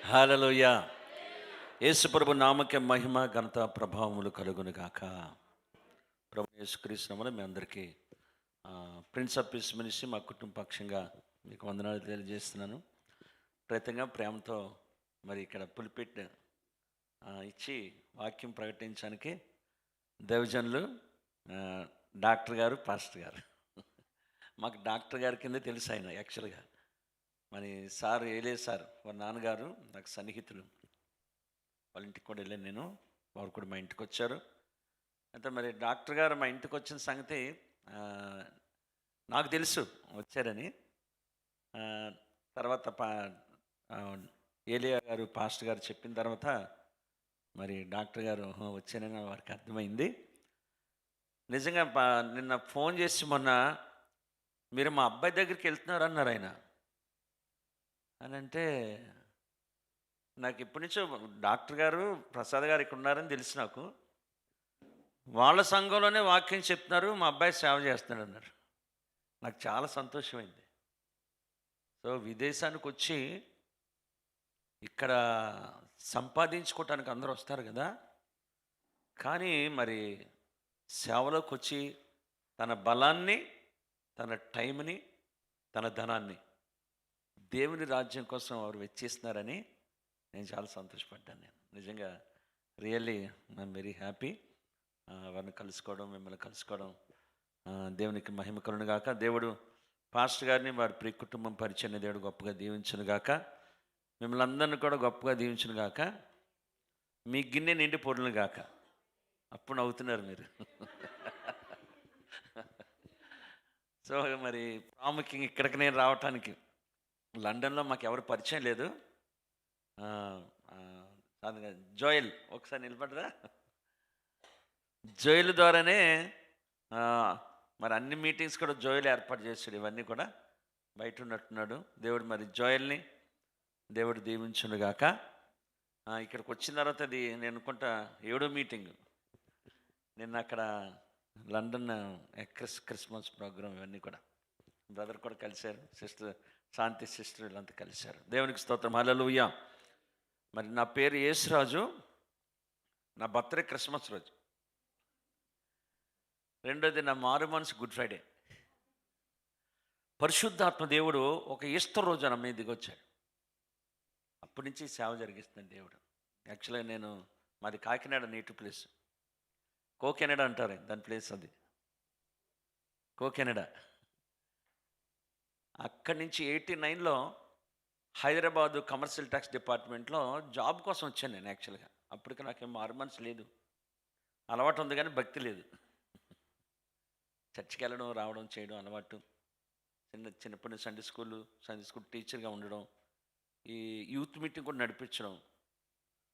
హల్లెలూయా. యేసు ప్రభు నామకే మహిమ ఘనత ప్రభావములు కలుగును గాక. ప్రభు యేసుక్రీస్తు నామమున మీ అందరికీ ప్రిన్స్ ఆఫ్ పీస్ మినిస్ట్రీ మా కుటుంబ పక్షంగా మీకు వందనాలు తెలియజేస్తున్నాను. ప్రత్యేకంగా ప్రేమతో మరి ఇక్కడ పులిపిట్ ఇచ్చి వాక్యం ప్రకటించడానికి దైవజనులు డాక్టర్ గారు, పాస్టర్ గారు. మాకు డాక్టర్ గారి కింద తెలుసు ఆయన యాక్చువల్గా. మరి సార్ ఏలే సార్ వాళ్ళ నాన్నగారు నాకు సన్నిహితులు, వాళ్ళ ఇంటికి కూడా వెళ్ళాను నేను. వారు కూడా మా ఇంటికి వచ్చారు. అయితే మరి డాక్టర్ గారు మా ఇంటికి వచ్చిన సంగతి నాకు తెలుసు వచ్చారని. తర్వాత ఏలియా గారు, పాస్టర్ గారు చెప్పిన తర్వాత మరి డాక్టర్ గారు వచ్చారని వారికి అర్థమైంది. నిజంగా నిన్న ఫోన్ చేసి మొన్న మీరు మా అబ్బాయి దగ్గరికి వెళ్తున్నారు అన్నారు ఆయన. అని అంటే నాకు ఇప్పటి నుంచో డాక్టర్ గారు, ప్రసాద్ గారు ఇక్కడ ఉన్నారని తెలుసు నాకు. వాళ్ళ సంఘంలోనే వాక్యం చెప్తున్నారు, మా అబ్బాయి సేవ చేస్తున్నాడు అన్నారు. నాకు చాలా సంతోషమైంది. సో విదేశానికి వచ్చి ఇక్కడ సంపాదించుకోవటానికి అందరూ వస్తారు కదా, కానీ మరి సేవలోకి వచ్చి తన బలాన్ని, తన టైంని, తన ధనాన్ని దేవుని రాజ్యం కోసం వారు వెచ్చిస్తున్నారని నేను చాలా సంతోషపడ్డాను. నేను నిజంగా రియల్లీ ఐఎమ్ వెరీ హ్యాపీ. వారిని కలుసుకోవడం, మిమ్మల్ని కలుసుకోవడం దేవునికి మహిమ కలుగును గాక. దేవుడు పాస్టర్ గారిని, వారి ప్రియ కుటుంబం పరిచయం దేవుడు గొప్పగా దీవించును గాక. మిమ్మల్ని అందరిని కూడా గొప్పగా దీవించును గాక. మీ గిన్నె నిండి పొడును గాక. అప్పుడు నవ్వుతున్నారు మీరు. సో మరి ప్రాముఖ్యంగా ఇక్కడికి నేను రావటానికి, లండన్లో మాకు ఎవరు పరిచయం లేదు. జోయల్ ఒకసారి నిలబడరా. జోయల్ ద్వారానే మరి అన్ని మీటింగ్స్ కూడా జోయల్ ఏర్పాటు చేశాడు. ఇవన్నీ కూడా బయట ఉన్నట్టున్నాడు. దేవుడు మరి జోయల్ని దేవుడు దీవించునుగాక. ఇక్కడికి వచ్చిన తర్వాత అది నేను అనుకుంటా 7వ మీటింగ్. నిన్న అక్కడ లండన్ క్రిస్మస్ ప్రోగ్రామ్, ఇవన్నీ కూడా బ్రదర్ కూడా కలిశారు, సిస్టర్ శాంతి సిస్టర్, వీళ్ళంతా కలిశారు. దేవునికి స్తోత్రం. హల్లెలూయా. మరి నా పేరు యేసురాజు. నా బర్త్డే క్రిస్మస్ రోజు. రెండోది నా మారు మనసు గుడ్ ఫ్రైడే. పరిశుద్ధాత్మ దేవుడు ఒక ఈస్టర్ రోజు నా మీద దిగొచ్చాడు. అప్పటి నుంచి సేవ జరిగిస్తున్నాను దేవుడు. యాక్చువల్గా నేను మాది కాకినాడ నేటివ్ ప్లేస్. కోకెనడా అంటారు దాని ప్లేస్, అది కోకెనడా. అక్కడి నుంచి 89లో హైదరాబాదు కమర్షియల్ ట్యాక్స్ డిపార్ట్మెంట్లో జాబ్ కోసం వచ్చాను నేను. యాక్చువల్గా అప్పటికి నాకేం మారు మనసు లేదు, అలవాటు ఉంది కానీ భక్తి లేదు. చర్చికి వెళ్ళడం, రావడం, చేయడం అలవాటు. చిన్నప్పటి సండే స్కూల్ టీచర్గా ఉండడం, ఈ యూత్ మీటింగ్ కూడా నడిపించడం.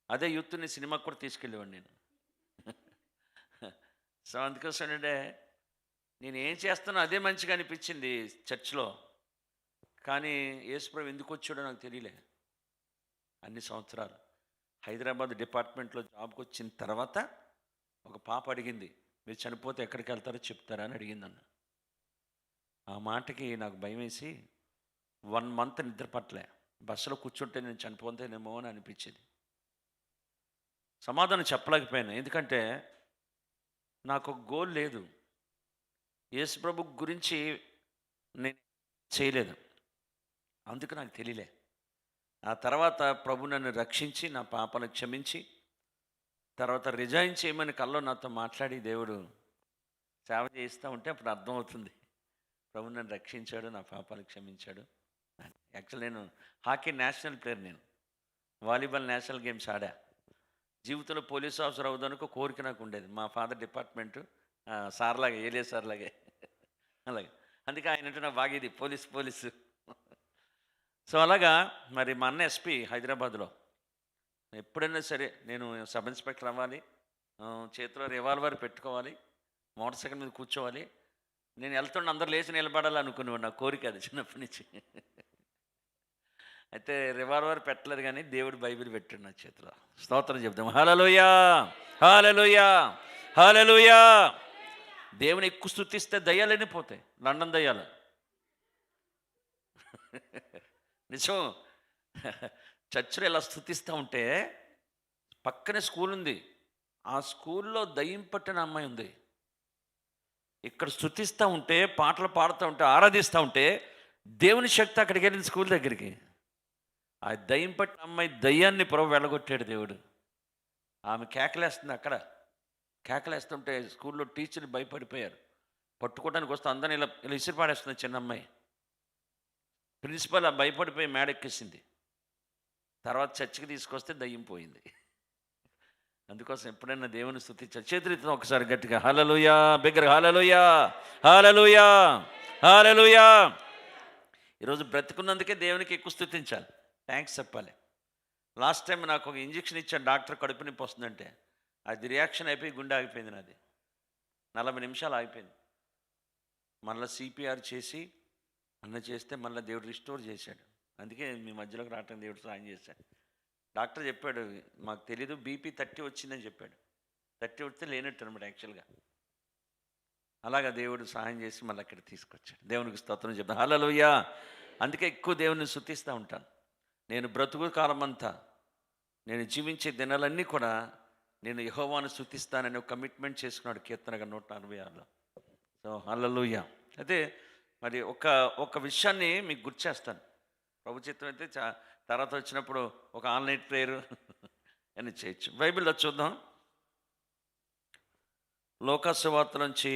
అదే యూత్ని సినిమాకి కూడా తీసుకెళ్ళేవాడిని నేను. సో అందుకోసం అంటే నేను ఏం చేస్తానో అదే మంచిగా అనిపించింది చర్చ్లో. కానీ యేసుప్రభు ఎందుకు వచ్చాడో నాకు తెలియలే. అన్ని సంవత్సరాలు హైదరాబాద్ డిపార్ట్మెంట్లో జాబ్కి వచ్చిన తర్వాత ఒక పాప అడిగింది, మీరు చనిపోతే ఎక్కడికి వెళ్తారో చెప్తారా అని అడిగింది నన్ను. ఆ మాటకి నాకు భయం వేసి 1 మంత్ నిద్ర పట్టలే. బస్సులో కూర్చుంటే నేను చనిపోతేనేమో అని అనిపించేది. సమాధానం చెప్పలేకపోయాను, ఎందుకంటే నాకు గోల్ లేదు. యేసుప్రభు గురించి నేను చేయలేదు, అందుకు నాకు తెలియలే. ఆ తర్వాత ప్రభు నన్ను రక్షించి నా పాపను క్షమించి తర్వాత రిజైన్ చేయమని కల్లో నాతో మాట్లాడి దేవుడు సేవ చేస్తూ ఉంటే అప్పుడు అర్థమవుతుంది ప్రభు నన్ను రక్షించాడు, నా పాపాలు క్షమించాడు. యాక్చువల్ నేను హాకీ నేషనల్ ప్లేయర్. నేను వాలీబాల్ నేషనల్ గేమ్స్ ఆడా. జీవితంలో పోలీస్ ఆఫీసర్ అవుదానికి కోరిక నాకు ఉండేది. మా ఫాదర్ డిపార్ట్మెంటు సార్లాగే, ఏలే సార్లాగే అలాగే. అందుకే ఆయన అంటే నాకు బాగేది పోలీసు. సో అలాగా మరి మా అన్న ఎస్పీ హైదరాబాద్లో. ఎప్పుడైనా సరే నేను సబ్ ఇన్స్పెక్టర్ అవ్వాలి, చేతిలో రివాల్వర్ పెట్టుకోవాలి, మోటార్ సైకిల్ మీద కూర్చోవాలి, నేను వెళ్తుండే అందరు లేచి నిలబడాలి అనుకునేవాడు. నా కోరిక అది చిన్నప్పటి నుంచి. అయితే రివాల్వర్ పెట్టలేదు, కానీ దేవుడు బైబిల్ పెట్టాడు నా చేతిలో. స్తోత్రం చెప్తాం. హల్లెలూయా, హల్లెలూయా, హల్లెలూయా. దేవుని ఎక్కువ స్తుతిస్తే దయ్యాలు వెళ్ళిపోతాయి, లండన్ దయ్యాలు. నిజం. చర్చిలో ఇలా స్తుతిస్తూ ఉంటే పక్కనే స్కూల్ ఉంది. ఆ స్కూల్లో దయ్యం పట్టిన అమ్మాయి ఉంది. ఇక్కడ స్తుతిస్తూ ఉంటే, పాటలు పాడుతూ ఉంటే, ఆరాధిస్తూ ఉంటే దేవుని శక్తి అక్కడికి వెళ్ళింది స్కూల్ దగ్గరికి. ఆ దయ్యం పట్టిన అమ్మాయి దయ్యాన్ని ప్రభు వెళ్ళగొట్టాడు దేవుడు. ఆమె కేకలేస్తుంది అక్కడ. కేకలేస్తుంటే స్కూల్లో టీచర్లు భయపడిపోయారు. పట్టుకోవడానికి వస్తే అందరిని ఇలా ఇలా ఇసిరి పాడేస్తుంది చిన్న అమ్మాయి. ప్రిన్సిపల్ ఆ భయపడిపోయి మేడెక్కేసింది. తర్వాత చర్చికి తీసుకొస్తే దయ్యం పోయింది. అందుకోసం ఎప్పుడైనా దేవుని స్తుతించాలి. చేతులెత్తున ఒకసారి గట్టిగా హల్లెలూయా, బిగ్గరగా హల్లెలూయా, హల్లెలూయా, హల్లెలూయా. ఈరోజు బ్రతికున్నందుకే దేవునికి ఎక్కువ స్తుతించాలి, థ్యాంక్స్ చెప్పాలి. లాస్ట్ టైం నాకు ఒక ఇంజెక్షన్ ఇచ్చాను డాక్టర్, కడుపు నొప్పి వస్తుందంటే. అది రియాక్షన్ అయిపోయి గుండె ఆగిపోయింది నాది. 40 నిమిషాలు ఆగిపోయింది. మళ్ళీ సిపిఆర్ చేసి చేస్తే మళ్ళీ దేవుడు రిస్టోర్ చేశాడు. అందుకే మీ మధ్యలోకి రావటం దేవుడు సాయం చేశాడు. డాక్టర్ చెప్పాడు, మాకు తెలీదు, బీపీ 30 వచ్చిందని చెప్పాడు. 30 వస్తే లేనట్టు అనమాట యాక్చువల్గా. అలాగా దేవుడు సహాయం చేసి మళ్ళీ అక్కడ తీసుకొచ్చాడు. దేవునికి స్తోత్రం చెప్తాను, హల్లెలూయా. అందుకే ఎక్కువ దేవుని స్తుతిస్తూ ఉంటాను. నేను బ్రతుకు కాలమంతా, నేను జీవించే దినాలన్నీ కూడా నేను యెహోవాను స్తుతిస్తానని ఒక కమిట్మెంట్ చేసుకున్నాడు కీర్తనగా 146లో. సో హల్లెలూయా. అయితే మరి ఒక విషయాన్ని మీకు గుర్తు చేస్తాను. ప్రభు చిత్తం అయితే తర్వాత వచ్చినప్పుడు ఒక ఆన్లైన్ ప్రేయర్ అని చేయొచ్చు. బైబిల్లో చూద్దాం. లూకా సువార్త నుంచి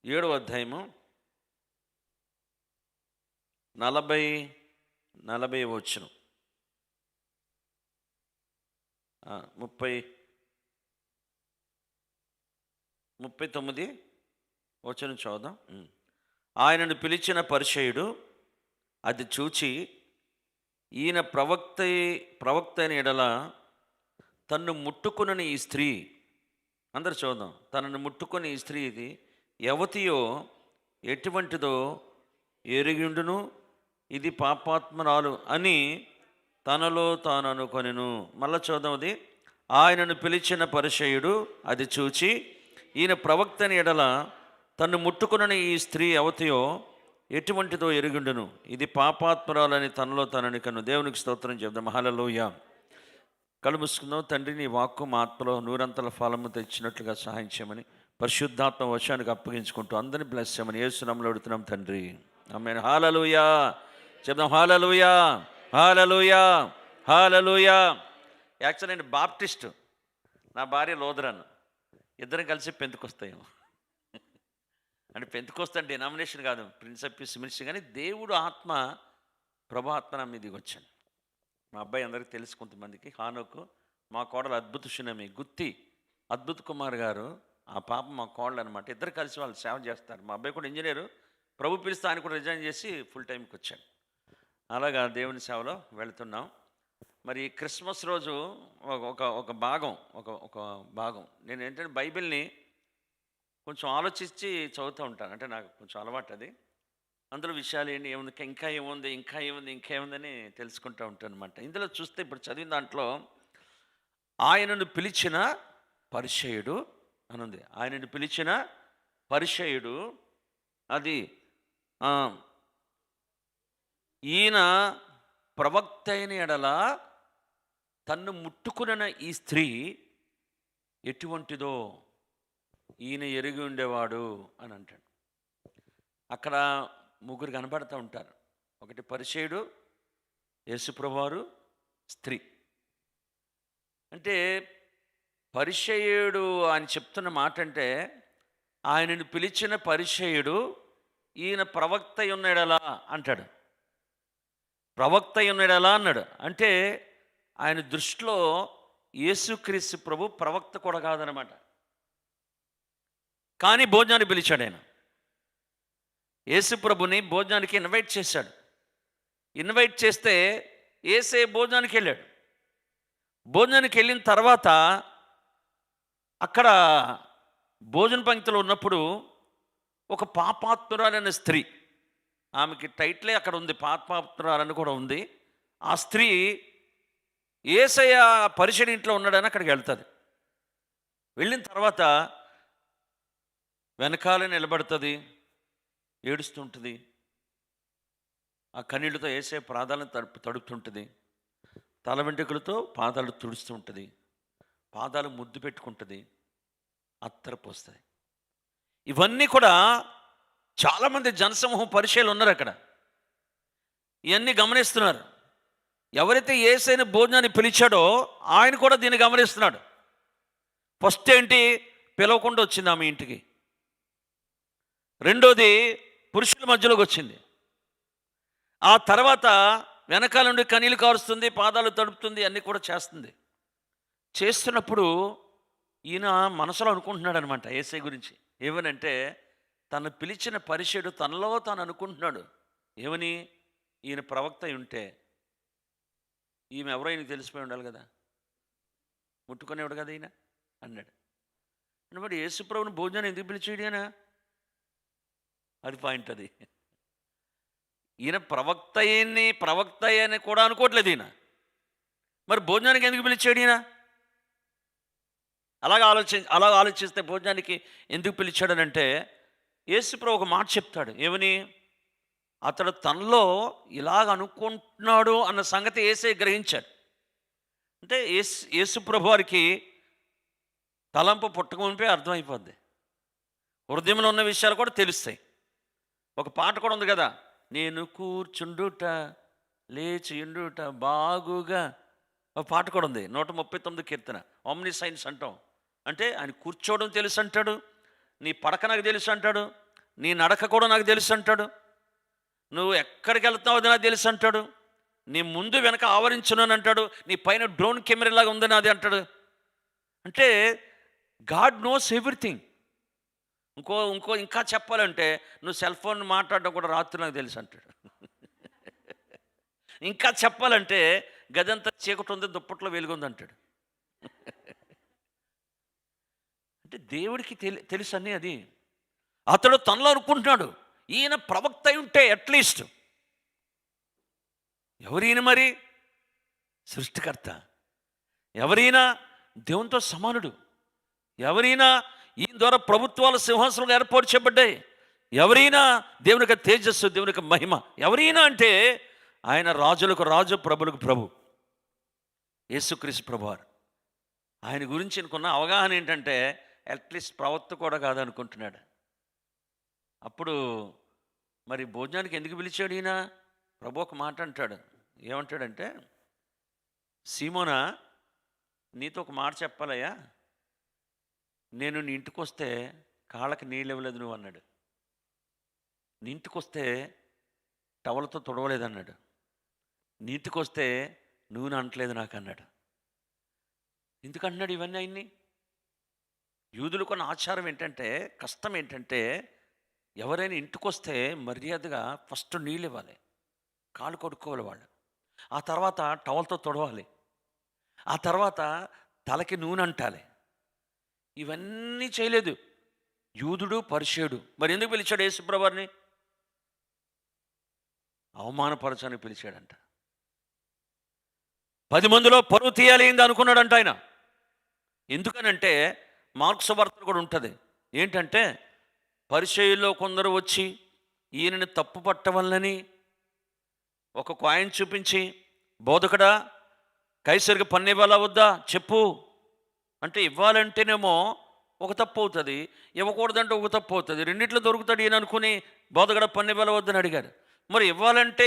7వ అధ్యాయము 40 వచనం, 39 వచనం చూద్దాం. ఆయనను పిలిచిన పరిసయ్యుడు అది చూచి, ఈయన ప్రవక్త అయిన ఎడల తన్ను ముట్టుకునని ఈ స్త్రీ, అందరు చూద్దాం, తనను ముట్టుకొని ఈ స్త్రీ ఇది యవతియో ఎటువంటిదో ఎరిగిండును, ఇది పాపాత్మరాలు అని తనలో తాను అనుకొనెను. మళ్ళా చూద్దాం. అది ఆయనను పిలిచిన పరిసయ్యుడు అది చూచి, ఈయన ప్రవక్తని ఎడల తన్ను ముట్టుకునని ఈ స్త్రీ యవతియో ఎటువంటిదో ఎరుగుండును, ఇది పాపాత్మరాలని తనలో తననికను. దేవునికి స్తోత్రం చెప్దాం, హల్లెలూయా. కళ్ళు మూసుకుందాం. తండ్రి, నీ వాక్కు మా ఆత్మలో నూరంతల ఫలము తెచ్చినట్లుగా సహాయం చేయమని పరిశుద్ధాత్మ వశానికి అప్పగించుకుంటూ అందరిని బ్లెస్ చేయమని యేసు నామములో అడుగుతున్నాం తండ్రి, ఆమేన్. హల్లెలూయా చెప్దాం, హల్లెలూయా, హల్లెలూయా, హల్లెలూయా. యాక్చువల్ నేను బాప్టిస్ట్, నా భార్య లోదరన్, ఇద్దరం కలిసి పెంతుకొస్తాయేమో. అంటే పెంతుకొస్తా డినామినేషన్ కాదు, ప్రిన్స్ ఆఫ్ పీస్ మినిస్ట్రీ. కానీ దేవుడు ఆత్మ, ప్రభు ఆత్మ నా మీదకి వచ్చాను. మా అబ్బాయి అందరికీ తెలుసు కొంతమందికి, హానోకు. మా కోడలు అద్భుత శునమి గుత్తి అద్భుత్ కుమార్ గారు, ఆ పాప మా కోడలు అనమాట. ఇద్దరు కలిసి వాళ్ళు సేవ చేస్తారు. మా అబ్బాయి కూడా ఇంజనీరు, ప్రభు పిలిస్తే ఆయన కూడా రిజైన్ చేసి ఫుల్ టైంకి వచ్చాడు. అలాగా దేవుని సేవలో వెళుతున్నాం. మరి క్రిస్మస్ రోజు ఒక భాగం నేను ఏంటంటే బైబిల్ని కొంచెం ఆలోచించి చదువుతూ ఉంటాను. అంటే నాకు కొంచెం అలవాటు అది. అందులో విషయాలు ఏంటి, ఏముంది, ఇంకా ఏముందని తెలుసుకుంటూ ఉంటాను అనమాట. ఇందులో చూస్తే ఇప్పుడు చదివిన దాంట్లో ఆయనను పిలిచిన పరిసయ్యుడు అని ఉంది. ఆయనను పిలిచిన పరిసయ్యుడు అది ఈయన ప్రవక్త అయిన ఎడల తన్ను ముట్టుకున్న ఈ స్త్రీ ఎటువంటిదో ఈయన ఎరిగి ఉండేవాడు అని అంటాడు. అక్కడ ముగ్గురు కనబడుతూ ఉంటారు. ఒకటి పరిసయ్యుడు, యేసుప్రభువారు, స్త్రీ. అంటే పరిసయ్యుడు అని చెప్తున్న మాట అంటే, ఆయనను పిలిచిన పరిసయ్యుడు ఈయన ప్రవక్త ఉన్నాడలా అంటాడు. ప్రవక్త ఉన్నాడలా అన్నాడు. అంటే ఆయన దృష్టిలో యేసుక్రీస్తు ప్రభు ప్రవక్త కూడా కాదనమాట. కానీ భోజనానికి పిలిచాడు ఆయన. యేసు ప్రభుని భోజనానికి ఇన్వైట్ చేశాడు. ఇన్వైట్ చేస్తే యేసే భోజనానికి వెళ్ళాడు. భోజనానికి వెళ్ళిన తర్వాత అక్కడ భోజన పంక్తిలో ఉన్నప్పుడు ఒక పాపాత్మురాలైన స్త్రీ, ఆమెకి టైటిలే అక్కడ ఉంది, పాపాత్మురాలని కూడా ఉంది. ఆ స్త్రీ యేసయ్య పరిచయ ఇంట్లో ఉన్నాడని అక్కడికి వెళ్తుంది. వెళ్ళిన తర్వాత వెనకాలే నిలబడుతుంది, ఏడుస్తుంటుంది. ఆ కన్నీళ్ళతో యేసయ్య పాదాలను తడుపుతుంటుంది. తల వెంట్రుకలతో పాదాలు తుడుస్తూ ఉంటుంది. పాదాలు ముద్దు పెట్టుకుంటుంది, అత్తరు పోస్తుంది. ఇవన్నీ కూడా చాలామంది జనసమూహం పరిచయాలు ఉన్నారు అక్కడ. ఇవన్నీ గమనిస్తున్నారు. ఎవరైతే యేసయ్యని భోజనాన్ని పిలిచాడో ఆయన కూడా దీన్ని గమనిస్తున్నాడు. ఫస్ట్ ఏంటి, పిలవకుండా వచ్చింది ఆమె ఇంటికి. రెండోది, పురుషుల మధ్యలోకి వచ్చింది. ఆ తర్వాత వెనకాల నుండి కన్నీళ్ళు కారుస్తుంది, పాదాలు తడుపుతుంది, అన్నీ కూడా చేస్తుంది. చేస్తున్నప్పుడు ఈయన మనసులో అనుకుంటున్నాడు అనమాట యేసయ్య గురించి. ఏమనంటే, తను పిలిచిన పరిచయుడు తనలో తాను అనుకుంటున్నాడు ఏమని, ఈయన ప్రవక్త అయి ఉంటే ఈమె ఎవరో ఈయనకి తెలిసిపోయి ఉండాలి కదా, ముట్టుకునేవాడు కదా ఈయన అన్నాడు. మరి యేసుప్రభుని భోజనం ఎందుకు పిలిచాడు ఈయన? అది పాయింట్. అది ఈయన ప్రవక్త అని కూడా అనుకోవట్లేదు ఈయన. మరి భోజనానికి ఎందుకు పిలిచాడు ఈయన? అలా ఆలోచిస్తే భోజనానికి ఎందుకు పిలిచాడనంటే, యేసుప్రభు ఒక మాట చెప్తాడు. ఏమని? అతడు తనలో ఇలాగ అనుకుంటున్నాడు అన్న సంగతి యేసయ్య గ్రహించాడు. అంటే యేసుప్రభు వారికి తలంపు పుట్టకమునిపే అర్థమైపోద్ది. హృదయంలో ఉన్న విషయాలు కూడా తెలుస్తాయి. ఒక పాట కూడా ఉంది కదా, నేను కూర్చుండుట లేచియుండుట బాగుగా, ఒక పాట కూడా ఉంది, 139 కీర్తన. ఆమ్ని సైన్స్ అంటాం. అంటే ఆయన కూర్చోవడం తెలుసు అంటాడు, నీ పడక నాకు తెలుసు అంటాడు, నీ నడక కూడా నాకు తెలుసు అంటాడు, నువ్వు ఎక్కడికి వెళ్తావు అది నాకు తెలుసు అంటాడు, నీ ముందు వెనక ఆవరించునని అంటాడు, నీ పైన డ్రోన్ కెమెరా లాగా ఉందని అది అంటాడు. అంటే గాడ్ నోస్ ఎవ్రీథింగ్. ఇంకా చెప్పాలంటే, నువ్వు సెల్ ఫోన్ మాట్లాడడం కూడా రాత్రి నాకు తెలుసు అంటాడు. ఇంకా చెప్పాలంటే, గదంతా చీకటి ఉంది, దుప్పట్లో వెలుగుంది అంటాడు. అంటే దేవుడికి తెలుసు అన్నీ. అది అతడు తనలో అనుకుంటున్నాడు, ఈయన ప్రవక్త అయి ఉంటే అట్లీస్ట్. ఎవరైనా మరి సృష్టికర్త, ఎవరైనా దేవునితో సమానుడు, ఎవరైనా ఈయన ద్వారా ప్రభుత్వాలు సింహాసనంగా ఏర్పాటు చేయబడ్డాయి, ఎవరైనా దేవుని యొక్క తేజస్సు, దేవుని యొక్క మహిమ, ఎవరైనా అంటే ఆయన రాజులకు రాజు, ప్రభులకు ప్రభు, యేసుక్రీస్తు ప్రభువారు. ఆయన గురించి అనుకున్న అవగాహన ఏంటంటే, అట్లీస్ట్ ప్రవక్త కూడా కాదనుకుంటున్నాడు. అప్పుడు మరి భోజనానికి ఎందుకు పిలిచాడు ఈయన? ప్రభు ఒక మాట అంటాడు. ఏమంటాడంటే, సీమోనా, నీతో ఒక మాట చెప్పాలయ్యా, నేను నీ ఇంటికి వస్తే కాళ్ళకి నీళ్ళు ఇవ్వలేదు నువ్వు అన్నాడు. నీ ఇంటికి వస్తే టవలతో తుడవలేదన్నాడు. నీ ఇంటికి వస్తే నూనె అంటలేదు నాకు అన్నాడు. ఎందుకంటున్నాడు ఇవన్నీ ఆయన్ని? యూదులు కొన్న ఆచారం ఏంటంటే, కష్టం ఏంటంటే, ఎవరైనా ఇంటికి వస్తే మర్యాదగా ఫస్ట్ నీళ్ళు ఇవ్వాలి, కాళ్ళు కొడుకోవాలి వాళ్ళు, ఆ తర్వాత టవల్తో తొడవాలి, ఆ తర్వాత తలకి నూనె అంటాలి. ఇవన్నీ చేయలేదు యూదుడు పరిచయుడు. మరి ఎందుకు పిలిచాడు యేసుప్రభుని? అవమానపరచని పిలిచాడంట. 10 మందిలో పరువు తీయాలి ఏంది అనుకున్నాడంట ఆయన. ఎందుకనంటే మార్క్స్ వార్తలు కూడా ఉంటుంది. ఏంటంటే, పరిచయుల్లో కొందరు వచ్చి ఈయనని తప్పు పట్టవల్లని ఒక కాయిన్ చూపించి, బోధకుడా కైసరికి పన్ను ఇవ్వాలా వద్దా చెప్పు అంటే, ఇవ్వాలంటేనేమో ఒక తప్పు అవుతుంది, ఇవ్వకూడదంటే ఒక తప్పు అవుతుంది, రెండిట్లో దొరుకుతాడు ఈయన అనుకుని బోధకుడా పన్ను ఇవ్వాలా వద్దని అడిగారు. మరి ఇవ్వాలంటే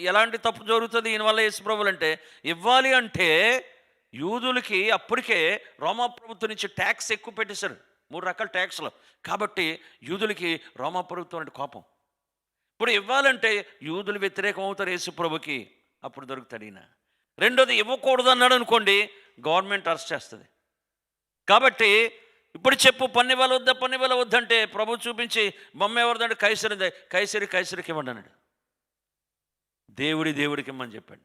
ఎలాంటి తప్పు జరుగుతుంది ఈయన వల్ల యేసుప్రభువులు అంటే? ఇవ్వాలి అంటే యూదులకి అప్పటికే రోమా ప్రభుత్వం నుంచి ట్యాక్స్ ఎక్కువ పెట్టేశారు, 3 రకాల ట్యాక్స్లు. కాబట్టి యూదులకి రోమా ప్రభుత్వం అంటే కోపం. ఇప్పుడు ఇవ్వాలంటే యూదులు వ్యతిరేకం అవుతారు యేసుప్రభుకి, అప్పుడు దొరుకుతాడు ఈయన. రెండోది, ఇవ్వకూడదు అన్నాడు అనుకోండి, గవర్నమెంట్ అరెస్ట్ చేస్తుంది. కాబట్టి ఇప్పుడు చెప్పు, పన్ను ఇవ్వాలి వద్దంటే ప్రభు చూపించి బొమ్మ ఎవరిదంటే కైసరికి ఇవ్వండి అన్నాడు. దేవుడికి ఇమ్మని చెప్పాడు.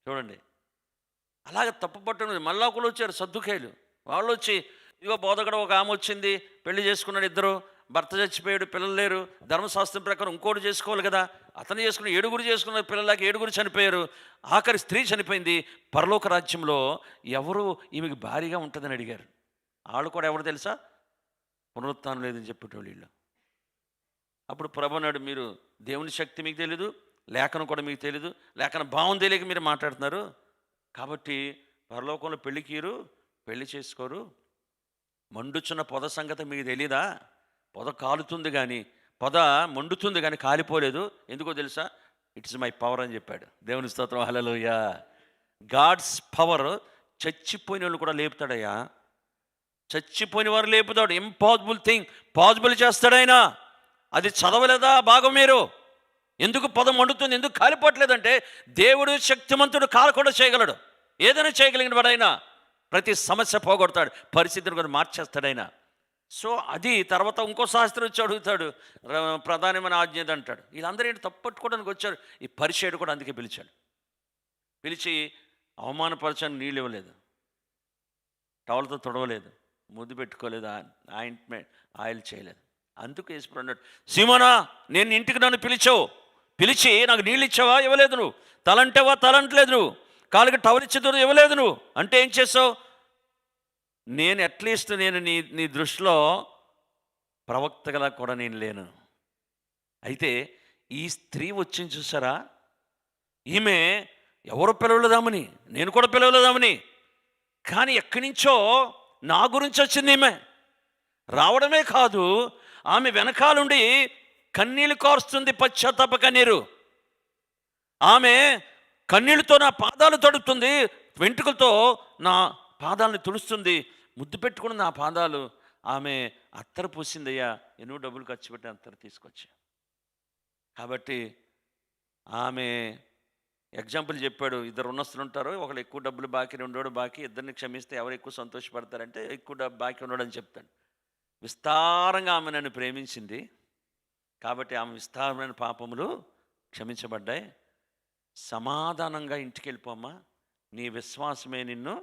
చూడండి, అలాగే తప్పు పట్టడం. మళ్ళా ఒకళ్ళు వచ్చారు సద్దుకాయలు. వాళ్ళు వచ్చి, ఇదిగో బోధకుడు ఒక ఆమె వచ్చింది, పెళ్లి చేసుకున్నాడు, ఇద్దరు, భర్త చచ్చిపోయాడు, పిల్లలు లేరు, ధర్మశాస్త్రం ప్రకారం ఇంకోటి చేసుకోవాలి కదా, అతను చేసుకున్న 7 చేసుకున్న పిల్లలకి 7 చనిపోయారు, ఆఖరి స్త్రీ చనిపోయింది, పరలోక రాజ్యంలో ఎవరు ఈమెకి భారీగా ఉంటుందని అడిగారు. వాళ్ళు కూడా ఎవరు తెలుసా? పునరుత్థానం లేదని చెప్పేటోళ్ళు వీళ్ళు. అప్పుడు ప్రభు అన్నాడు, మీరు దేవుని శక్తి మీకు తెలీదు, లేఖనం కూడా మీకు తెలీదు, లేఖన భావం తెలియక మీరు మాట్లాడుతున్నారు. కాబట్టి పరలోకంలో పెళ్ళికీరు, పెళ్లి చేసుకోరు. మండుచున్న పొద సంగతి మీకు తెలీదా? పొద కాలుతుంది కానీ, పొద మండుతుంది కానీ కాలిపోలేదు. ఎందుకో తెలుసా? ఇట్స్ మై పవర్ అని చెప్పాడు. దేవుని స్తోత్రం, హల్లెలూయా. గాడ్స్ పవర్ చచ్చిపోయిన వాళ్ళు కూడా లేపుతాడయ్యా. చచ్చిపోయిన వారు లేపుతాడు. ఇంపాసిబుల్ థింగ్ పాసిబుల్ చేస్తాడైనా. అది చదవలేదా భాగం మీరు? ఎందుకు పదం మండుతుంది, ఎందుకు కాలిపోవట్లేదంటే దేవుడు శక్తిమంతుడు, కాలకుండా చేయగలడు. ఏదైనా చేయగలిగిన వాడైనా ప్రతి సమస్య పోగొడతాడు, పరిస్థితిని కూడా మార్చేస్తాడైనా. సో అది తర్వాత ఇంకో శాస్త్రం వచ్చి అడుగుతాడు, ప్రధానమైన ఆజ్ఞ అంటాడు. వీళ్ళందరూ ఏంటి తప్పట్టుకోవడానికి వచ్చారు. ఈ పరిచయుడు కూడా అందుకే పిలిచాడు. పిలిచి అవమానపరచని నీళ్ళు ఇవ్వలేదు, టవల్తో తొడవలేదు, ముద్దు పెట్టుకోలేదు, ఆయిల్ చేయలేదు. అందుకు యేసు అన్నాడు, సీమోనా, నేను ఇంటికి నన్ను పిలిచి నాకు నీళ్ళు ఇచ్చావా? ఇవ్వలేదు. నువ్వు తలంటావా? తలంటలేదు. నువ్వు కాళ్ళకి టవల్ ఇచ్చేదో ఇవ్వలేదు. నువ్వు అంటే ఏం చేసావు? నేను అట్లీస్ట్ నేను నీ దృష్టిలో ప్రవక్తగా కూడా నేను లేను. అయితే ఈ స్త్రీ వచ్చింది చూసారా, ఈమె ఎవరు పిలవలేదామని, నేను కూడా పిలవలేదామని, కానీ ఎక్కడి నుంచో నా గురించి వచ్చింది. ఈమె రావడమే కాదు, ఆమె వెనకాలండి కన్నీళ్ళు కారుస్తుంది, పశ్చాత్తాప కన్నీరు. ఆమె కన్నీళ్ళతో నా పాదాలు తడుపుతుంది, వెంట్రుకలతో నా పాదాలను తుడుస్తుంది, ముద్దు పెట్టుకుని నా పాదాలు. ఆమె అత్తరు పూసిందయ్యా, ఎన్నో డబ్బులు ఖర్చు పెట్టి అత్తరు తీసుకొచ్చా. కాబట్టి ఆమె ఎగ్జాంపుల్ చెప్పాడు, ఇద్దరు ఉన్నస్తులు ఉంటారు, ఒకళ్ళు ఎక్కువ డబ్బులు బాకీ, రెండోడు బాకీ, ఇద్దరిని క్షమిస్తే ఎవరు ఎక్కువ సంతోషపడతారంటే ఎక్కువ డబ్బు బాకీ ఉన్నాడని చెప్తాడు. విస్తారంగా ఆమె నన్ను ప్రేమించింది కాబట్టి ఆమె విస్తారమైన పాపములు క్షమించబడ్డాయి. సమాధానంగా ఇంటికి వెళ్ళిపోమ్మా, నీ విశ్వాసమే నిన్ను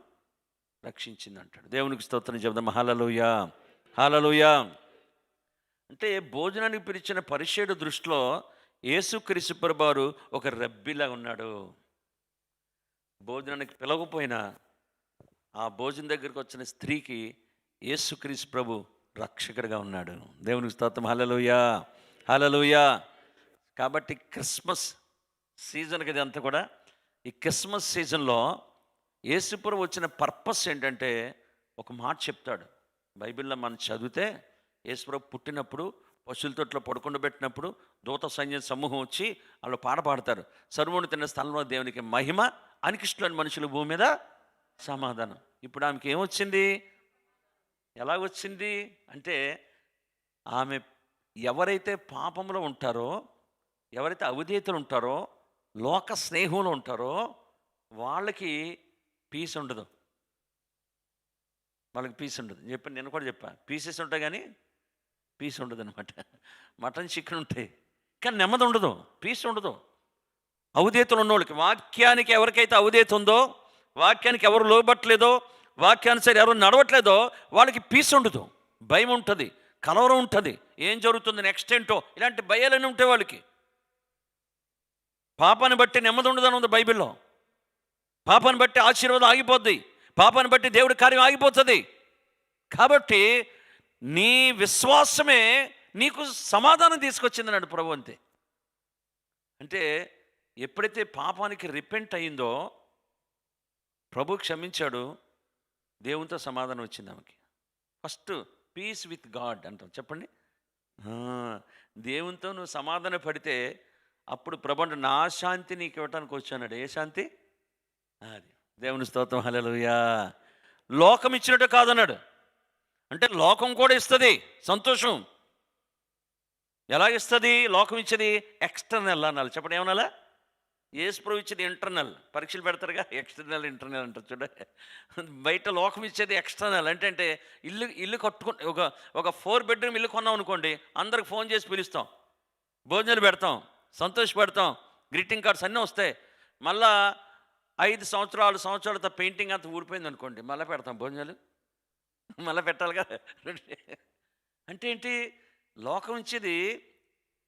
రక్షించింది అంటాడు. దేవునికి స్తోత్రం చెప్దాం. హల్లెలూయా, హల్లెలూయా. అంటే భోజనానికి పిలిచిన పరిచయుడు దృష్టిలో యేసుక్రీస్తు ప్రభువారు ఒక రబ్బీలా ఉన్నాడు. భోజనానికి పిలవకపోయినా ఆ భోజనం దగ్గరికి వచ్చిన స్త్రీకి యేసుక్రీస్తు ప్రభు రక్షకుడిగా ఉన్నాడు. దేవునికి స్తోత్రం. హల్లెలూయా, హల్లెలూయా. కాబట్టి క్రిస్మస్ సీజన్కి ఇది అంతా కూడా, ఈ క్రిస్మస్ సీజన్లో యేసుప్రభు వచ్చిన పర్పస్ ఏంటంటే ఒక మాట చెప్తాడు. బైబిల్లో మనం చదివితే యేసుప్రభు పుట్టినప్పుడు పశువుల తొట్లో పడుకుండబెట్టినప్పుడు దూత సైన్య సమూహం వచ్చి వాళ్ళు పాట పాడతారు, సర్వుని తిన్న స్థలంలో దేవునికి మహిమ, అనికిష్టులని మనుషులు భూమి మీద సమాధానం. ఇప్పుడు ఆమెకి ఏమొచ్చింది? ఎలాగొచ్చింది అంటే, ఆమె ఎవరైతే పాపంలో ఉంటారో, ఎవరైతే అవిధేయతలు ఉంటారో, లోక స్నేహంలో ఉంటారో వాళ్ళకి పీస్ ఉండదు. వాళ్ళకి పీస్ ఉండదు. నేను కూడా చెప్పాను, పీసెస్ ఉంటాయి కానీ పీస్ ఉండదు అనమాట. మటన్ చికెన్ ఉంటాయి కానీ నెమ్మది ఉండదు, పీస్ ఉండదు. అవిధేయతలు ఉన్నోళ్ళకి, వాక్యానికి ఎవరికైతే అవిధేయత ఉందో, వాక్యానికి ఎవరు లోబట్టలేదో, వాక్యానుసారి ఎవరు నడవట్లేదో వాళ్ళకి పీస్ ఉండదు, భయం ఉంటుంది, కలవరం ఉంటుంది, ఏం జరుగుతుంది నెక్స్ట్ ఏంటో, ఇలాంటి భయాలన్నీ ఉంటాయి వాళ్ళకి. పాపాన్ని బట్టి నెమ్మది ఉండదని ఉంది బైబిల్లో. పాపాన్ని బట్టి ఆశీర్వాదం ఆగిపోద్ది, పాపాన్ని బట్టి దేవుడి కార్యం ఆగిపోతుంది. కాబట్టి నీ విశ్వాసమే నీకు సమాధానం తీసుకొచ్చింది అన్నాడు ప్రభు. అంతే. అంటే ఎప్పుడైతే పాపానికి రిపెంట్ అయిందో ప్రభు క్షమించాడు, దేవునితో సమాధానం వచ్చింది ఆమెకి. ఫస్ట్ పీస్ విత్ గాడ్ అంటాం. చెప్పండి, దేవునితో నువ్వు సమాధాన పడితే అప్పుడు ప్రభు అంటే నా శాంతి నీకు ఇవ్వటానికి వచ్చాడు. ఏ శాంతి? అది దేవుని స్తోత్రం. హల్లెలూయా. లోకం ఇచ్చినట్టు కాదన్నాడు. అంటే లోకం కూడా ఇస్తుంది సంతోషం. ఎలాగిస్తుంది లోకం ఇచ్చేది? ఎక్స్టర్నల్ అనాలి. చెప్పండి, ఏమనాలా? యేసు ప్రభు ఇచ్చేది ఇంటర్నల్. పరీక్షలు పెడతారుగా, ఎక్స్టర్నల్ ఇంటర్నల్ అంటారు చూడ. బయట లోకం ఇచ్చేది ఎక్స్టర్నల్. అంటే ఇల్లు కట్టుకుని ఒక 4 బెడ్రూమ్ ఇల్లు కొన్నాం అనుకోండి, అందరికి ఫోన్ చేసి పిలుస్తాం, భోజనాలు పెడతాం, సంతోషపెడతాం, గ్రీటింగ్ కార్డ్స్ అన్నీ వస్తాయి. మళ్ళా 5 సంవత్సరాలతో పెయింటింగ్ అంతా ఊడిపోయింది అనుకోండి, మళ్ళీ పెడతాం భోజనాలు. మళ్ళీ పెట్టాలిగా. అంటే ఏంటి, లోకం ఇచ్చేది